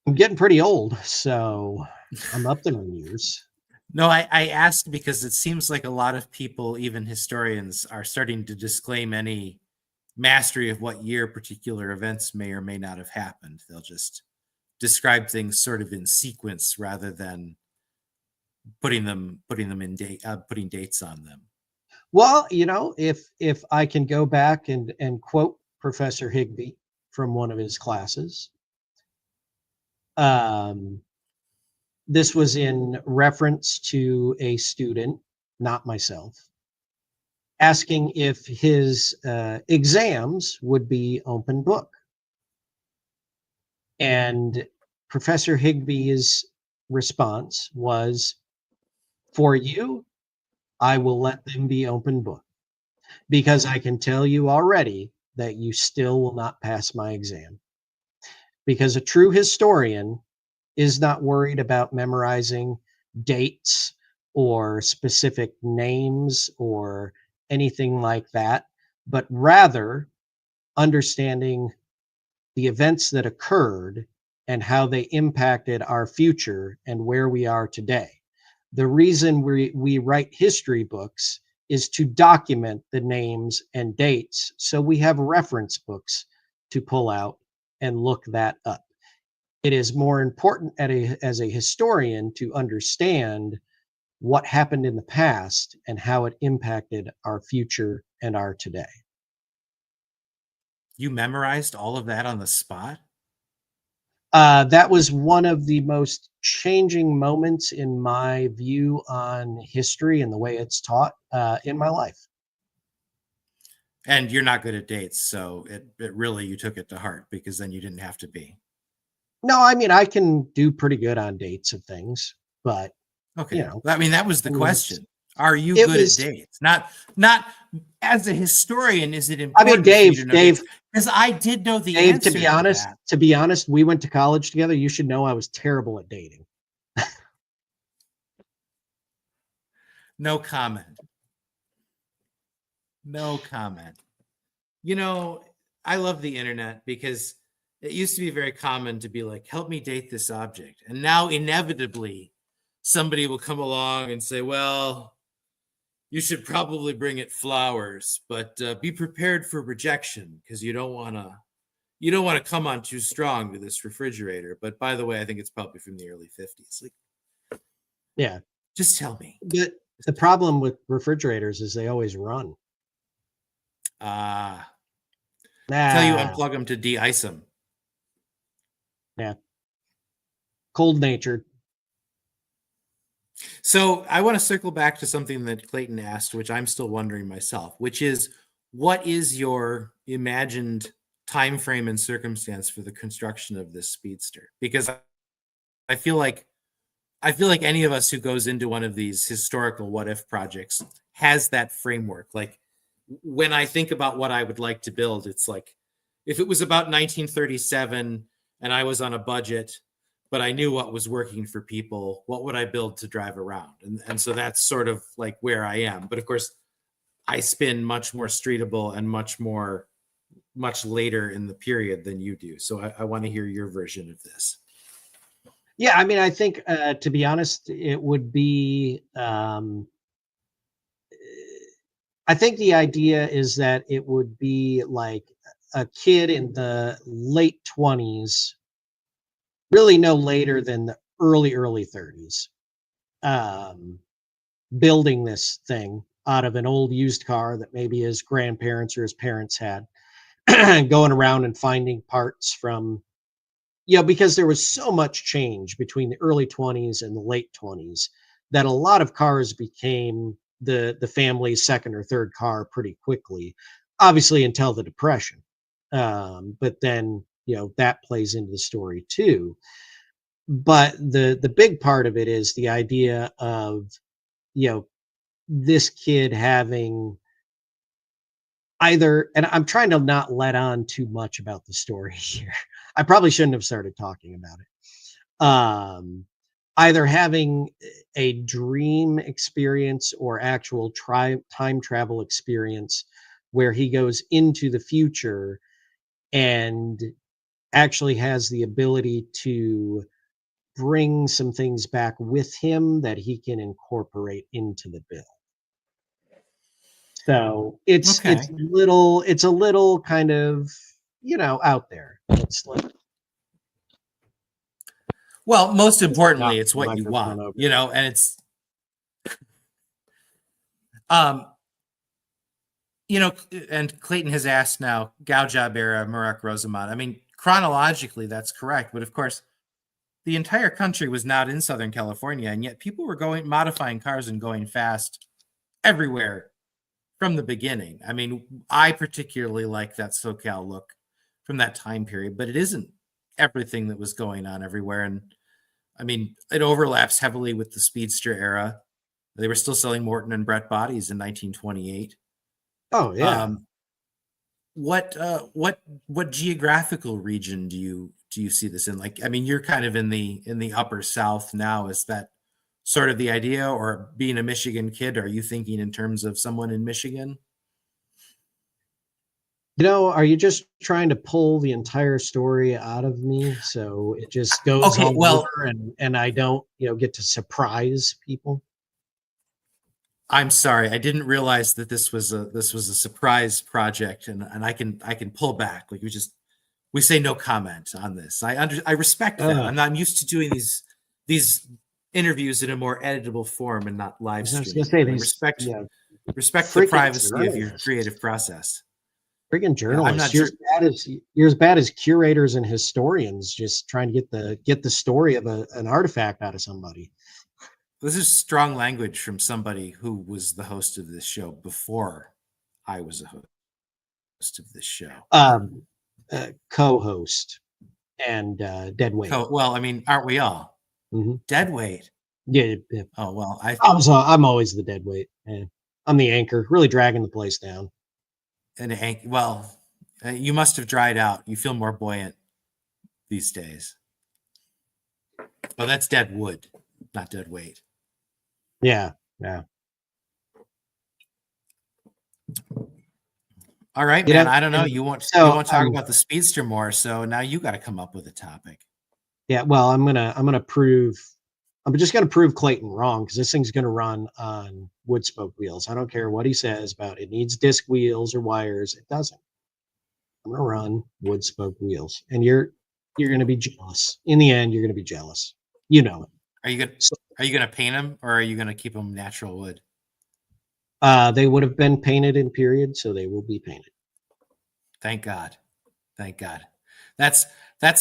I'm getting pretty old, so I'm up there in years. No, I asked because it seems like a lot of people, even historians, are starting to disclaim any mastery of what year particular events may or may not have happened. They'll just describe things sort of in sequence rather than putting them in date, putting dates on them. Well, if I can go back and quote Professor Higbee from one of his classes, this was in reference to a student, not myself, asking if his exams would be open book. And Professor Higbee's response was, "For you, I will let them be open book, because I can tell you already that you still will not pass my exam. Because a true historian is not worried about memorizing dates or specific names or anything like that, but rather understanding the events that occurred and how they impacted our future and where we are today. The reason we write history books is to document the names and dates, so we have reference books to pull out and look that up. It is more important as a historian to understand what happened in the past and how it impacted our future and our today." You memorized all of that on the spot? That was one of the most changing moments in my view on history and the way it's taught in my life. And you're not good at dates, so it really, you took it to heart, because then you didn't have to be. No, I mean, I can do pretty good on dates of things, but, you Okay. know, I mean, that was I the mean, it's question. Are you it good at was dates? Not as a historian, is it I mean, important for you to know dates? Because I did know the Dave, answer to that. to be honest, we went to college together. You should know I was terrible at dating. No comment. No comment. You know, I love the internet because it used to be very common to be like, help me date this object. And now, inevitably, somebody will come along and say, well, you should probably bring it flowers, but be prepared for rejection because you don't want to come on too strong to this refrigerator. But by the way, I think it's probably from the early 50s. Like, Yeah. just tell me. But the problem with refrigerators is they always run. Ah, until you Nah, unplug them to de-ice them. yeah. Cold natured. So I want to circle back to something that Clayton asked, which I'm still wondering myself, which is what is your imagined time frame and circumstance for the construction of this speedster? Because I feel like any of us who goes into one of these historical what if projects has that framework. Like when I think about what I would like to build, it's like if it was about 1937 and I was on a budget, but I knew what was working for people, what would I build to drive around? And so that's sort of like where I am. But of course, I spin much more streetable and much later in the period than you do. So I want to hear your version of this. Yeah, I mean, I think to be honest, it would be. I think the idea is that it would be like a kid in the late 20s, really no later than the early 30s, um, building this thing out of an old used car that maybe his grandparents or his parents had, going around and finding parts from, because there was so much change between the early 20s and the late 20s that a lot of cars became the family's second or third car pretty quickly, obviously until the depression. But then, that plays into the story too. But the big part of it is the idea of, you know this kid having either, and I'm trying to not let on too much about the story here. I probably shouldn't have started talking about it. Either having a dream experience or actual time travel experience where he goes into the future and actually has the ability to bring some things back with him that he can incorporate into the bill. So Okay. it's a little kind of, out there. It's like Well, most knock importantly, it's the what you microphone want, over. and it's um and Clayton has asked now, Gaujab era, Murak Rosamond. I mean, chronologically, that's correct. But of course, the entire country was not in Southern California, and yet people were modifying cars and going fast everywhere from the beginning. I mean, I particularly like that SoCal look from that time period, but it isn't everything that was going on everywhere. And I mean, it overlaps heavily with the Speedster era. They were still selling Morton and Brett bodies in 1928. Oh yeah. Um, what geographical region do you see this in? Like, I mean, you're kind of in the upper South now. Is that sort of the idea, or being a Michigan kid, are you thinking in terms of someone in Michigan? Are you just trying to pull the entire story out of me so it just goes Okay, all well, over and I don't, get to surprise people? I'm sorry, I didn't realize that this was a surprise project, and I can pull back. Like we say no comment on this. I respect that. Uh, I'm used to doing these interviews in a more editable form and not live I was gonna streaming say them. I these, respect the freaking privacy of your journalists. creative process. Freaking Yeah, I'm journalists. not sure. You're as bad as curators and historians just trying to get the story of an artifact out of somebody. This is strong language from somebody who was the host of this show before I was a host of this show. Co-host. and dead weight. Well, I mean, aren't we all? Hmm. Dead weight. Yeah, yeah. Oh, well, I'm always the dead weight. Yeah. I'm the anchor, really dragging the place down. well, you must have dried out. You feel more buoyant these days. Oh, that's dead wood, not dead weight. Yeah, yeah. All right, You man. know, I don't know. and You so want to talk about the speedster more, so now you got to come up with a topic. yeah. Well, I'm gonna prove. I'm just gonna prove Clayton wrong because this thing's gonna run on wood spoke wheels. I don't care what he says about it needs disc wheels or wires. It doesn't. I'm gonna run wood spoke wheels, and you're gonna be jealous. In the end, you're gonna be jealous. You know it. Are you gonna So, Are you gonna paint them, or are you gonna keep them natural wood? they would have been painted in period, so they will be painted. Thank God. Thank God. That's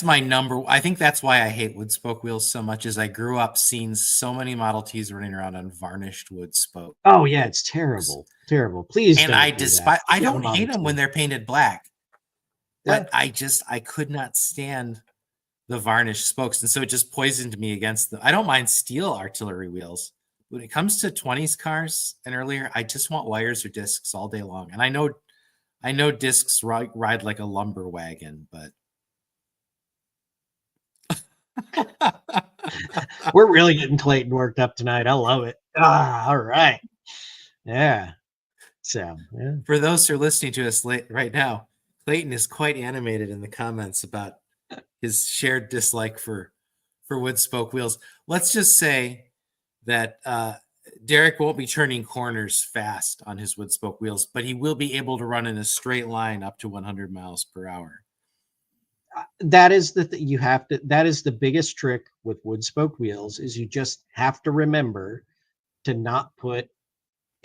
my number. I think that's why I hate wood spoke wheels so much. Is I grew up seeing so many Model Ts running around on varnished wood spoke, Oh yeah, it's terrible, terrible. Please and I don't do that despise. if I you have a don't hate Model them when T. they're painted black, Yeah. but I could not stand the varnished spokes, and so it just poisoned me against them. I don't mind steel artillery wheels. When it comes to 20s cars and earlier, I just want wires or discs all day long. And I know discs ride like a lumber wagon, but We're really getting Clayton worked up tonight. I love it. Ah, all right. Yeah. So yeah. for those who are listening to us right now, Clayton is quite animated in the comments about his shared dislike for wood spoke wheels. Let's just say that Derek won't be turning corners fast on his wood spoke wheels, but he will be able to run in a straight line up to 100 miles per hour. That is you have to. That is the biggest trick with wood spoke wheels is you just have to remember to not put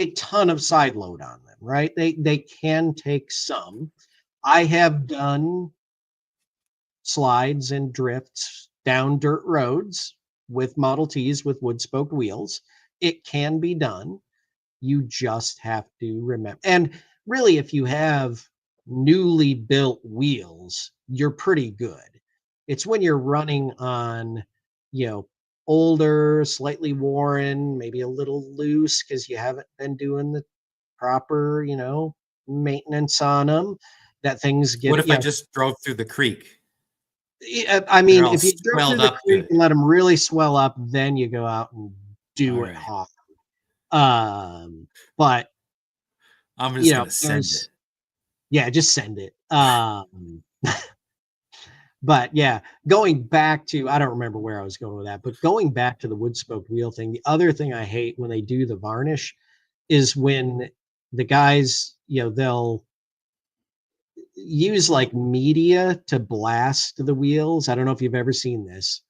a ton of side load on them. Right? They can take some. I have done slides and drifts down dirt roads with Model Ts with wood spoke wheels. It can be done. You just have to remember. And really, if you have newly built wheels, you're pretty good. It's when you're running on, you know, older, slightly worn, maybe a little loose because you haven't been doing the proper, maintenance on them that things What get, if I just drove through the creek? I They're mean, all if you drove through swelled the up creek good. and let them really swell up, then you go out and All do it right. hard. But I'm just going to send there's it. yeah, just send it. But yeah, going back to I don't remember where I was going with that, but going back to the wood spoke wheel thing, the other thing I hate when they do the varnish is when the guys, they'll use like media to blast the wheels. I don't know if you've ever seen this.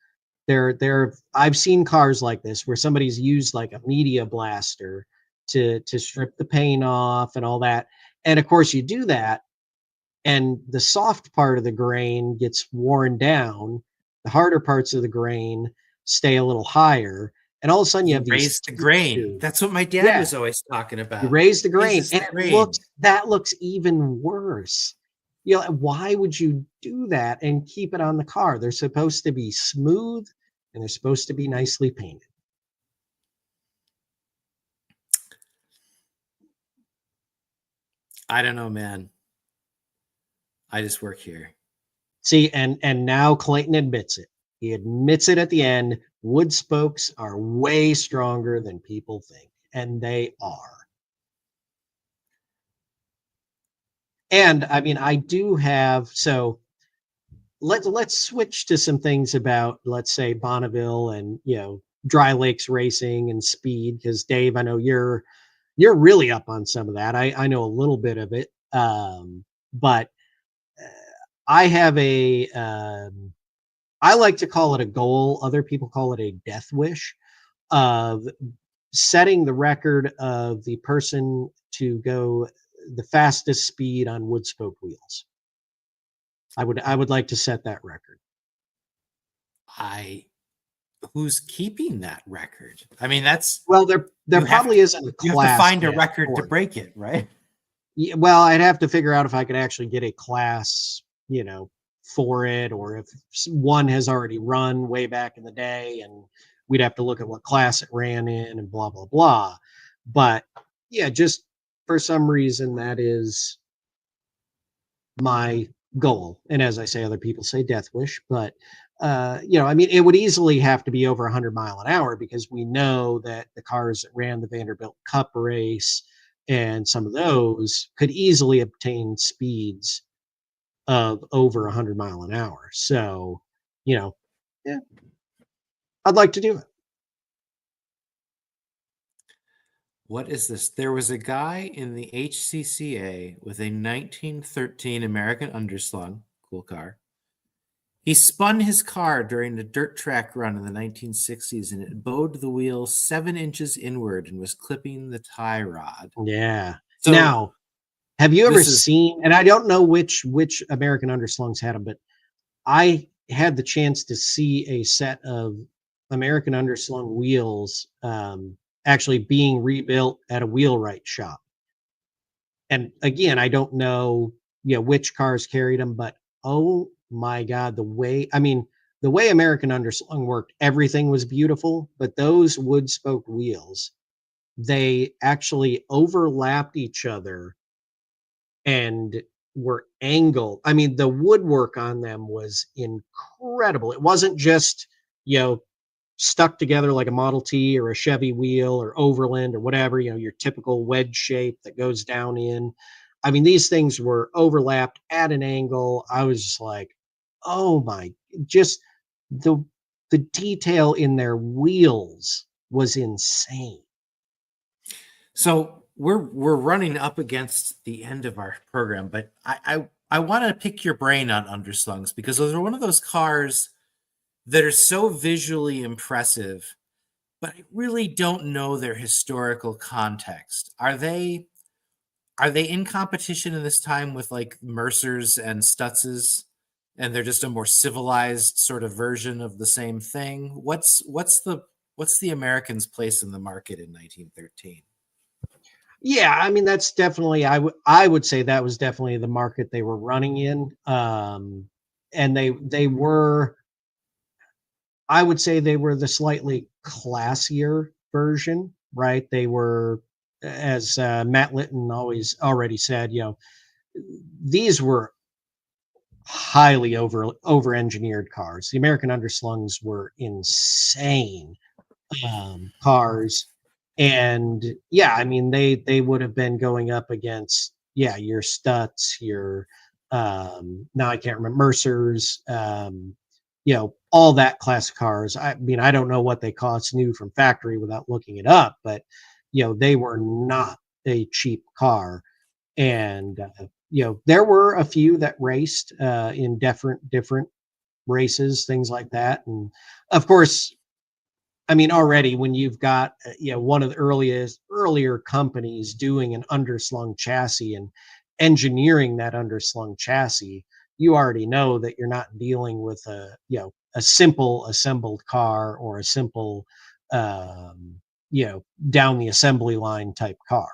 I've seen cars like this where somebody's used like a media blaster to strip the paint off and all that. And of course you do that and the soft part of the grain gets worn down, the harder parts of the grain stay a little higher, and all of a sudden you You have these raise the grain. textures. That's what my dad Yeah, was always talking you about. raise the grain, Raises and the grain. that looks even worse. Why would you do that and keep it on the car? They're supposed to be smooth and they're supposed to be nicely painted. I don't know, man. I just work here. See, and now Clayton admits it. He admits it at the end. Wood spokes are way stronger than people think, and they are. And I mean, I do have so let's switch to some things about let's say Bonneville and Dry Lakes racing and speed because Dave, I know you're really up on some of that. I know a little bit of it, but I have I like to call it a goal. Other people call it a death wish of setting the record of the person to go the fastest speed on wood spoke wheels. I would like to set that record. Who's keeping that record? I mean, that's Well, there probably isn't a you have to class find a yet record to for it. break it, right? Yeah, well, I'd have to figure out if I could actually get a class, for it, or if one has already run way back in the day, and we'd have to look at what class it ran in and blah blah blah. But yeah, just for some reason that is my goal. And as I say, other people say death wish, but I mean, it would easily have to be over 100 mile an hour because we know that the cars that ran the Vanderbilt Cup race and some of those could easily obtain speeds of over 100 mile an hour. So, you know, yeah, I'd like to do it. What is this? There was a guy in the HCCA with a 1913 American Underslung, cool car. He spun his car during a dirt track run in the 1960s and it bowed the wheel 7 inches inward and was clipping the tie rod. Yeah. So Now, have you ever this is seen, and I don't know which American Underslungs had them, but I had the chance to see a set of American Underslung wheels actually being rebuilt at a wheelwright shop. And again, I don't know, which cars carried them, but oh my God, the way American Underslung worked, everything was beautiful, but those wood spoke wheels, they actually overlapped each other and were angled. I mean, the woodwork on them was incredible. It wasn't just, you know, stuck together like a Model T or a Chevy wheel or Overland or whatever, your typical wedge shape that goes down in. I mean, these things were overlapped at an angle. I was just like, oh my, just the the detail in their wheels was insane. so we're running up against the end of our program, but I want to pick your brain on underslungs because those are one of those cars that are so visually impressive, but I really don't know their historical context. Are they in competition in this time with like Mercers and Stutzes, and they're just a more civilized sort of version of the same thing? What's the Americans' place in the market in 1913? Yeah, I mean that's definitely I would say that was definitely the market they were running in. And they were, I would say they were the slightly classier version, right? They were, as Matt Litton already said, these were highly over engineered cars. The American Underslungs were insane cars, and yeah, I mean they would have been going up against, your Stutz, your now I can't remember, Mercers, all that class of cars. I mean, I don't know what they cost new from factory without looking it up, but they were not a cheap car. And there were a few that raced in different races, things like that. And of course, I mean, already when you've got one of the earlier companies doing an underslung chassis and engineering that underslung chassis, you already know that you're not dealing with a simple assembled car or a simple down the assembly line type car.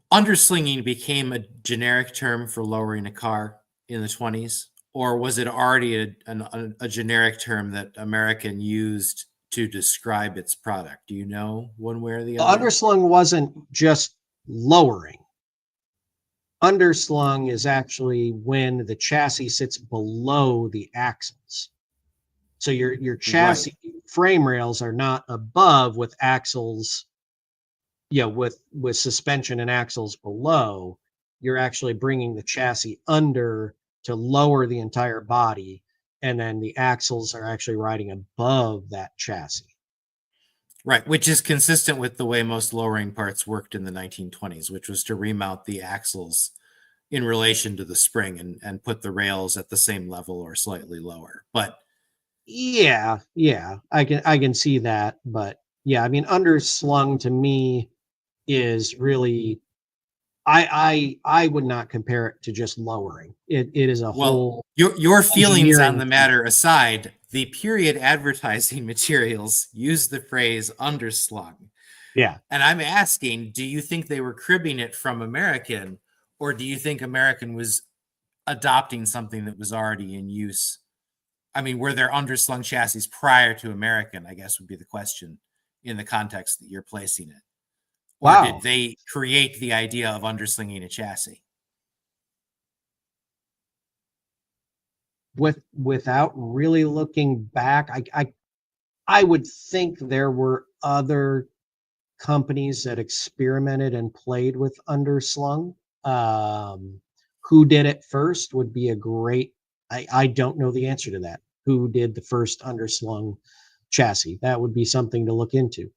Underslinging became a generic term for lowering a car in the 20s, or was it already a generic term that American used to describe its product? Do you know one way or the other? Underslung wasn't just lowering. Underslung is actually when the chassis sits below the axles. So your Right. chassis frame rails are not above with axles, with suspension and axles below. You're actually bringing the chassis under to lower the entire body, and then the axles are actually riding above that chassis. Right, which is consistent with the way most lowering parts worked in the 1920s, which was to remount the axles in relation to the spring and put the rails at the same level or slightly lower. But Yeah, I can see that, but yeah, I mean, underslung to me is really, I would not compare it to just lowering. It is a well, whole your feelings on engineering the feat. matter aside, the period advertising materials use the phrase underslung. Yeah. And I'm asking, do you think they were cribbing it from American, Or do you think American was adopting something that was already in use? I mean, were there underslung chassis prior to American, I guess would be the question in the context that you're placing it. Or did Wow. they create the idea of underslinging a chassis? Without really looking back, I would think there were other companies that experimented and played with underslung. Um, who did it first would be a great. I don't know the answer to that. Who did the first underslung chassis? That would be something to look into.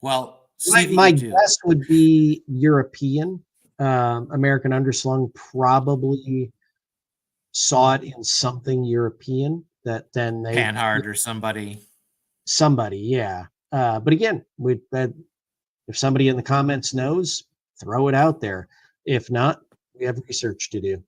Well, see that My you do. guess would be European. American underslung probably saw it in something European that then they Panhard or somebody. somebody, yeah. But again, if somebody in the comments knows, throw it out there. If not, we have research to do.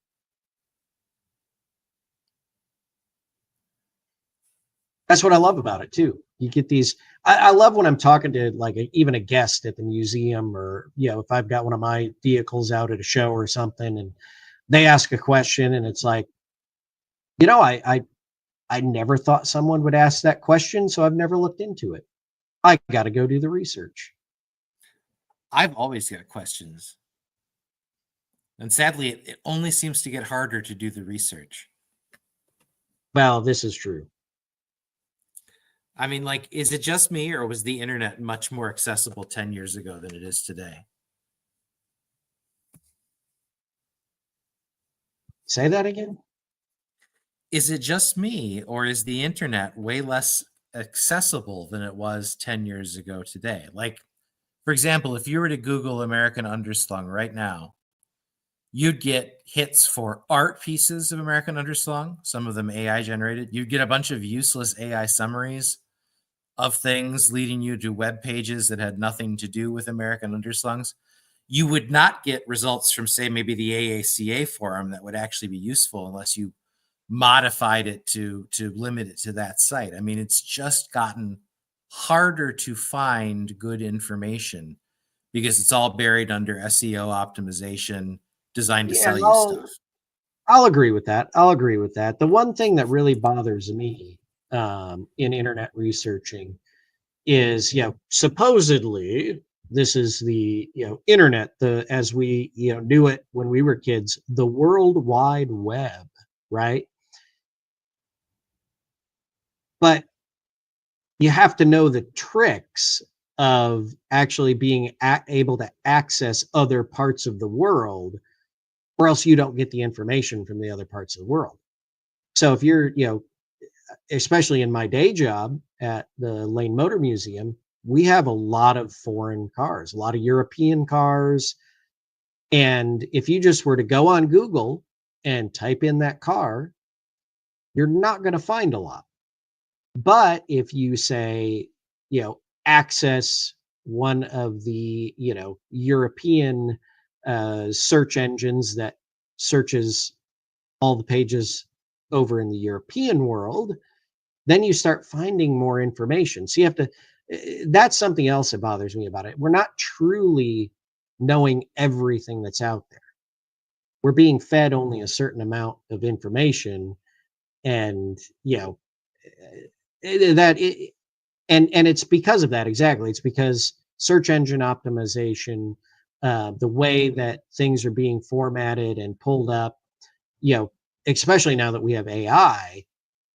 That's what I love about it too. You get these. I love when I'm talking to like even a guest at the museum, or if I've got one of my vehicles out at a show or something, and they ask a question, and it's like, I never thought someone would ask that question, so I've never looked into it. I got to go do the research. I've always got questions. And sadly, it only seems to get harder to do the research. Well, this is true. I mean, like, is it just me, or was the internet much more accessible 10 years ago than it is today? Say that again. Is it just me, or is the internet way less accessible than it was 10 years ago today? Like, for example, if you were to Google American Underslung right now, you'd get hits for art pieces of American Underslung, some of them AI generated. You'd get a bunch of useless AI summaries of things leading you to web pages that had nothing to do with American Underslungs. You would not get results from, say, maybe the AACA forum that would actually be useful unless you modified it to limit it to that site. I mean, it's just gotten harder to find good information because it's all buried under SEO optimization, designed to Yeah, sell you stuff. I'll agree with that. I'll agree with that. The one thing that really bothers me in internet researching is, supposedly this is the internet, the as we knew it when we were kids, the World Wide Web, right? But you have to know the tricks of actually being able to access other parts of the world, or else you don't get the information from the other parts of the world. So if you're, especially in my day job at the Lane Motor Museum, we have a lot of foreign cars, a lot of European cars. And if you just were to go on Google and type in that car, you're not going to find a lot. But if you say, access one of the, European search engines that searches all the pages over in the European world, then you start finding more information. So you have to, that's something else that bothers me about it. We're not truly knowing everything that's out there. We're being fed only a certain amount of information. And, that it, and it's because of that. Exactly. It's because search engine optimization, the way that things are being formatted and pulled up, you know, especially now that we have AI,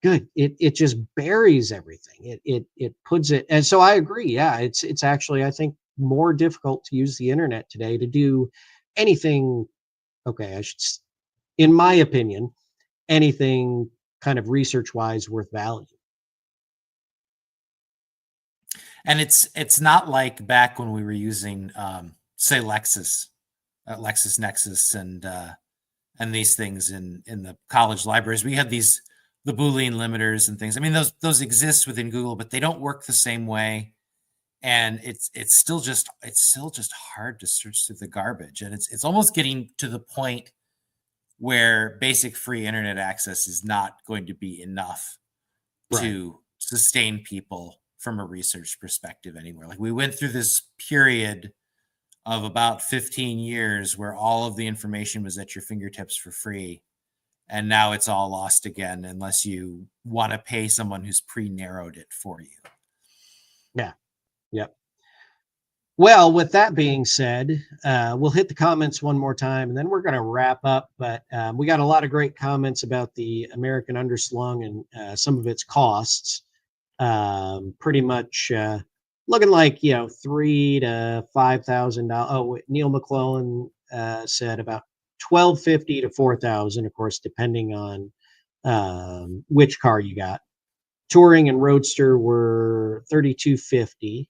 good. It just buries everything. It puts it, and so I agree. Yeah, it's actually, I think, more difficult to use the internet today to do anything. Okay, in my opinion, anything kind of research wise worth value. And it's not like back when we were using, say, LexisNexis, and these things in the college libraries. We had the Boolean limiters and things. I mean, those exist within Google, but they don't work the same way. And it's still just hard to search through the garbage. And it's almost getting to the point where basic free internet access is not going to be enough Right. to sustain people from a research perspective anymore. Like, we went through this period of about 15 years where all of the information was at your fingertips for free. And now it's all lost again unless you want to pay someone who's pre-narrowed it for you. Yeah. Yep. Well, with that being said, we'll hit the comments one more time and then we're going to wrap up. But we got a lot of great comments about the American Underslung and some of its costs. Pretty much looking like, $3,000 to $5,000. Oh, Neil McClellan said about $1,250 to $4,000, of course, depending on which car you got. Touring and Roadster were $3,250.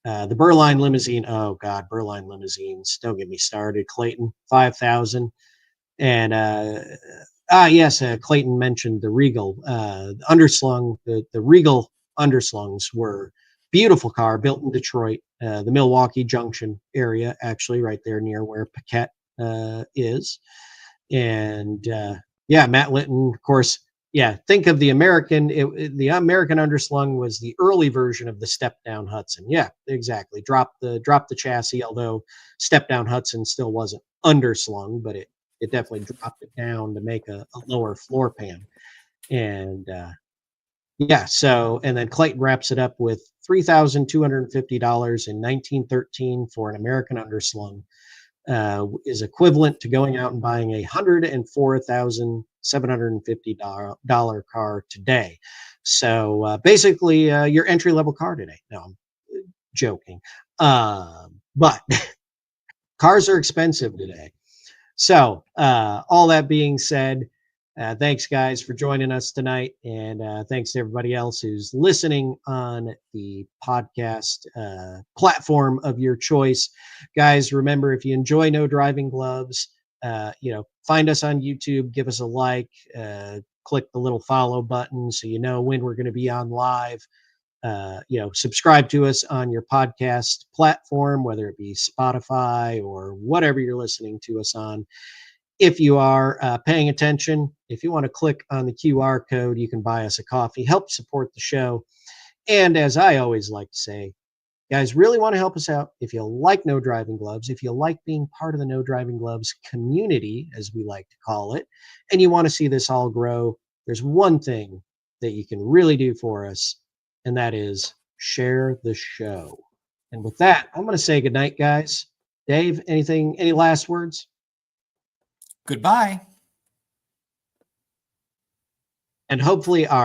The Berline limousine, oh God, Berline limousines, don't get me started. Clayton, 5,000. And yes, Clayton mentioned the Regal underslung. The Regal underslungs were beautiful car built in Detroit, the Milwaukee Junction area, actually right there near where Paquette is. And yeah, Matt Litton, of course. Yeah, think of the American. The American underslung was the early version of the step down Hudson. Yeah, exactly. Drop the chassis, although step down Hudson still wasn't underslung, but it definitely dropped it down to make a lower floor pan. And yeah, so and then Clayton wraps it up with $3,250 in 1913 for an American underslung. Is equivalent to going out and buying a $104,750 car today. So basically, your entry level car today. No, I'm joking, but cars are expensive today. So all that being said, thanks guys for joining us tonight, and thanks to everybody else who's listening on the podcast platform of your choice. Guys, remember, if you enjoy No Driving Gloves, find us on YouTube, give us a like, click the little follow button so you know when we're going to be on live. Subscribe to us on your podcast platform, whether it be Spotify or whatever you're listening to us on. If you are paying attention, if you want to click on the QR code, you can buy us a coffee, help support the show. And as I always like to say, guys, really want to help us out. If you like No Driving Gloves, if you like being part of the No Driving Gloves community, as we like to call it, and you want to see this all grow, there's one thing that you can really do for us, and that is share the show. And with that, I'm going to say goodnight, guys. Dave, any last words? Goodbye. And hopefully our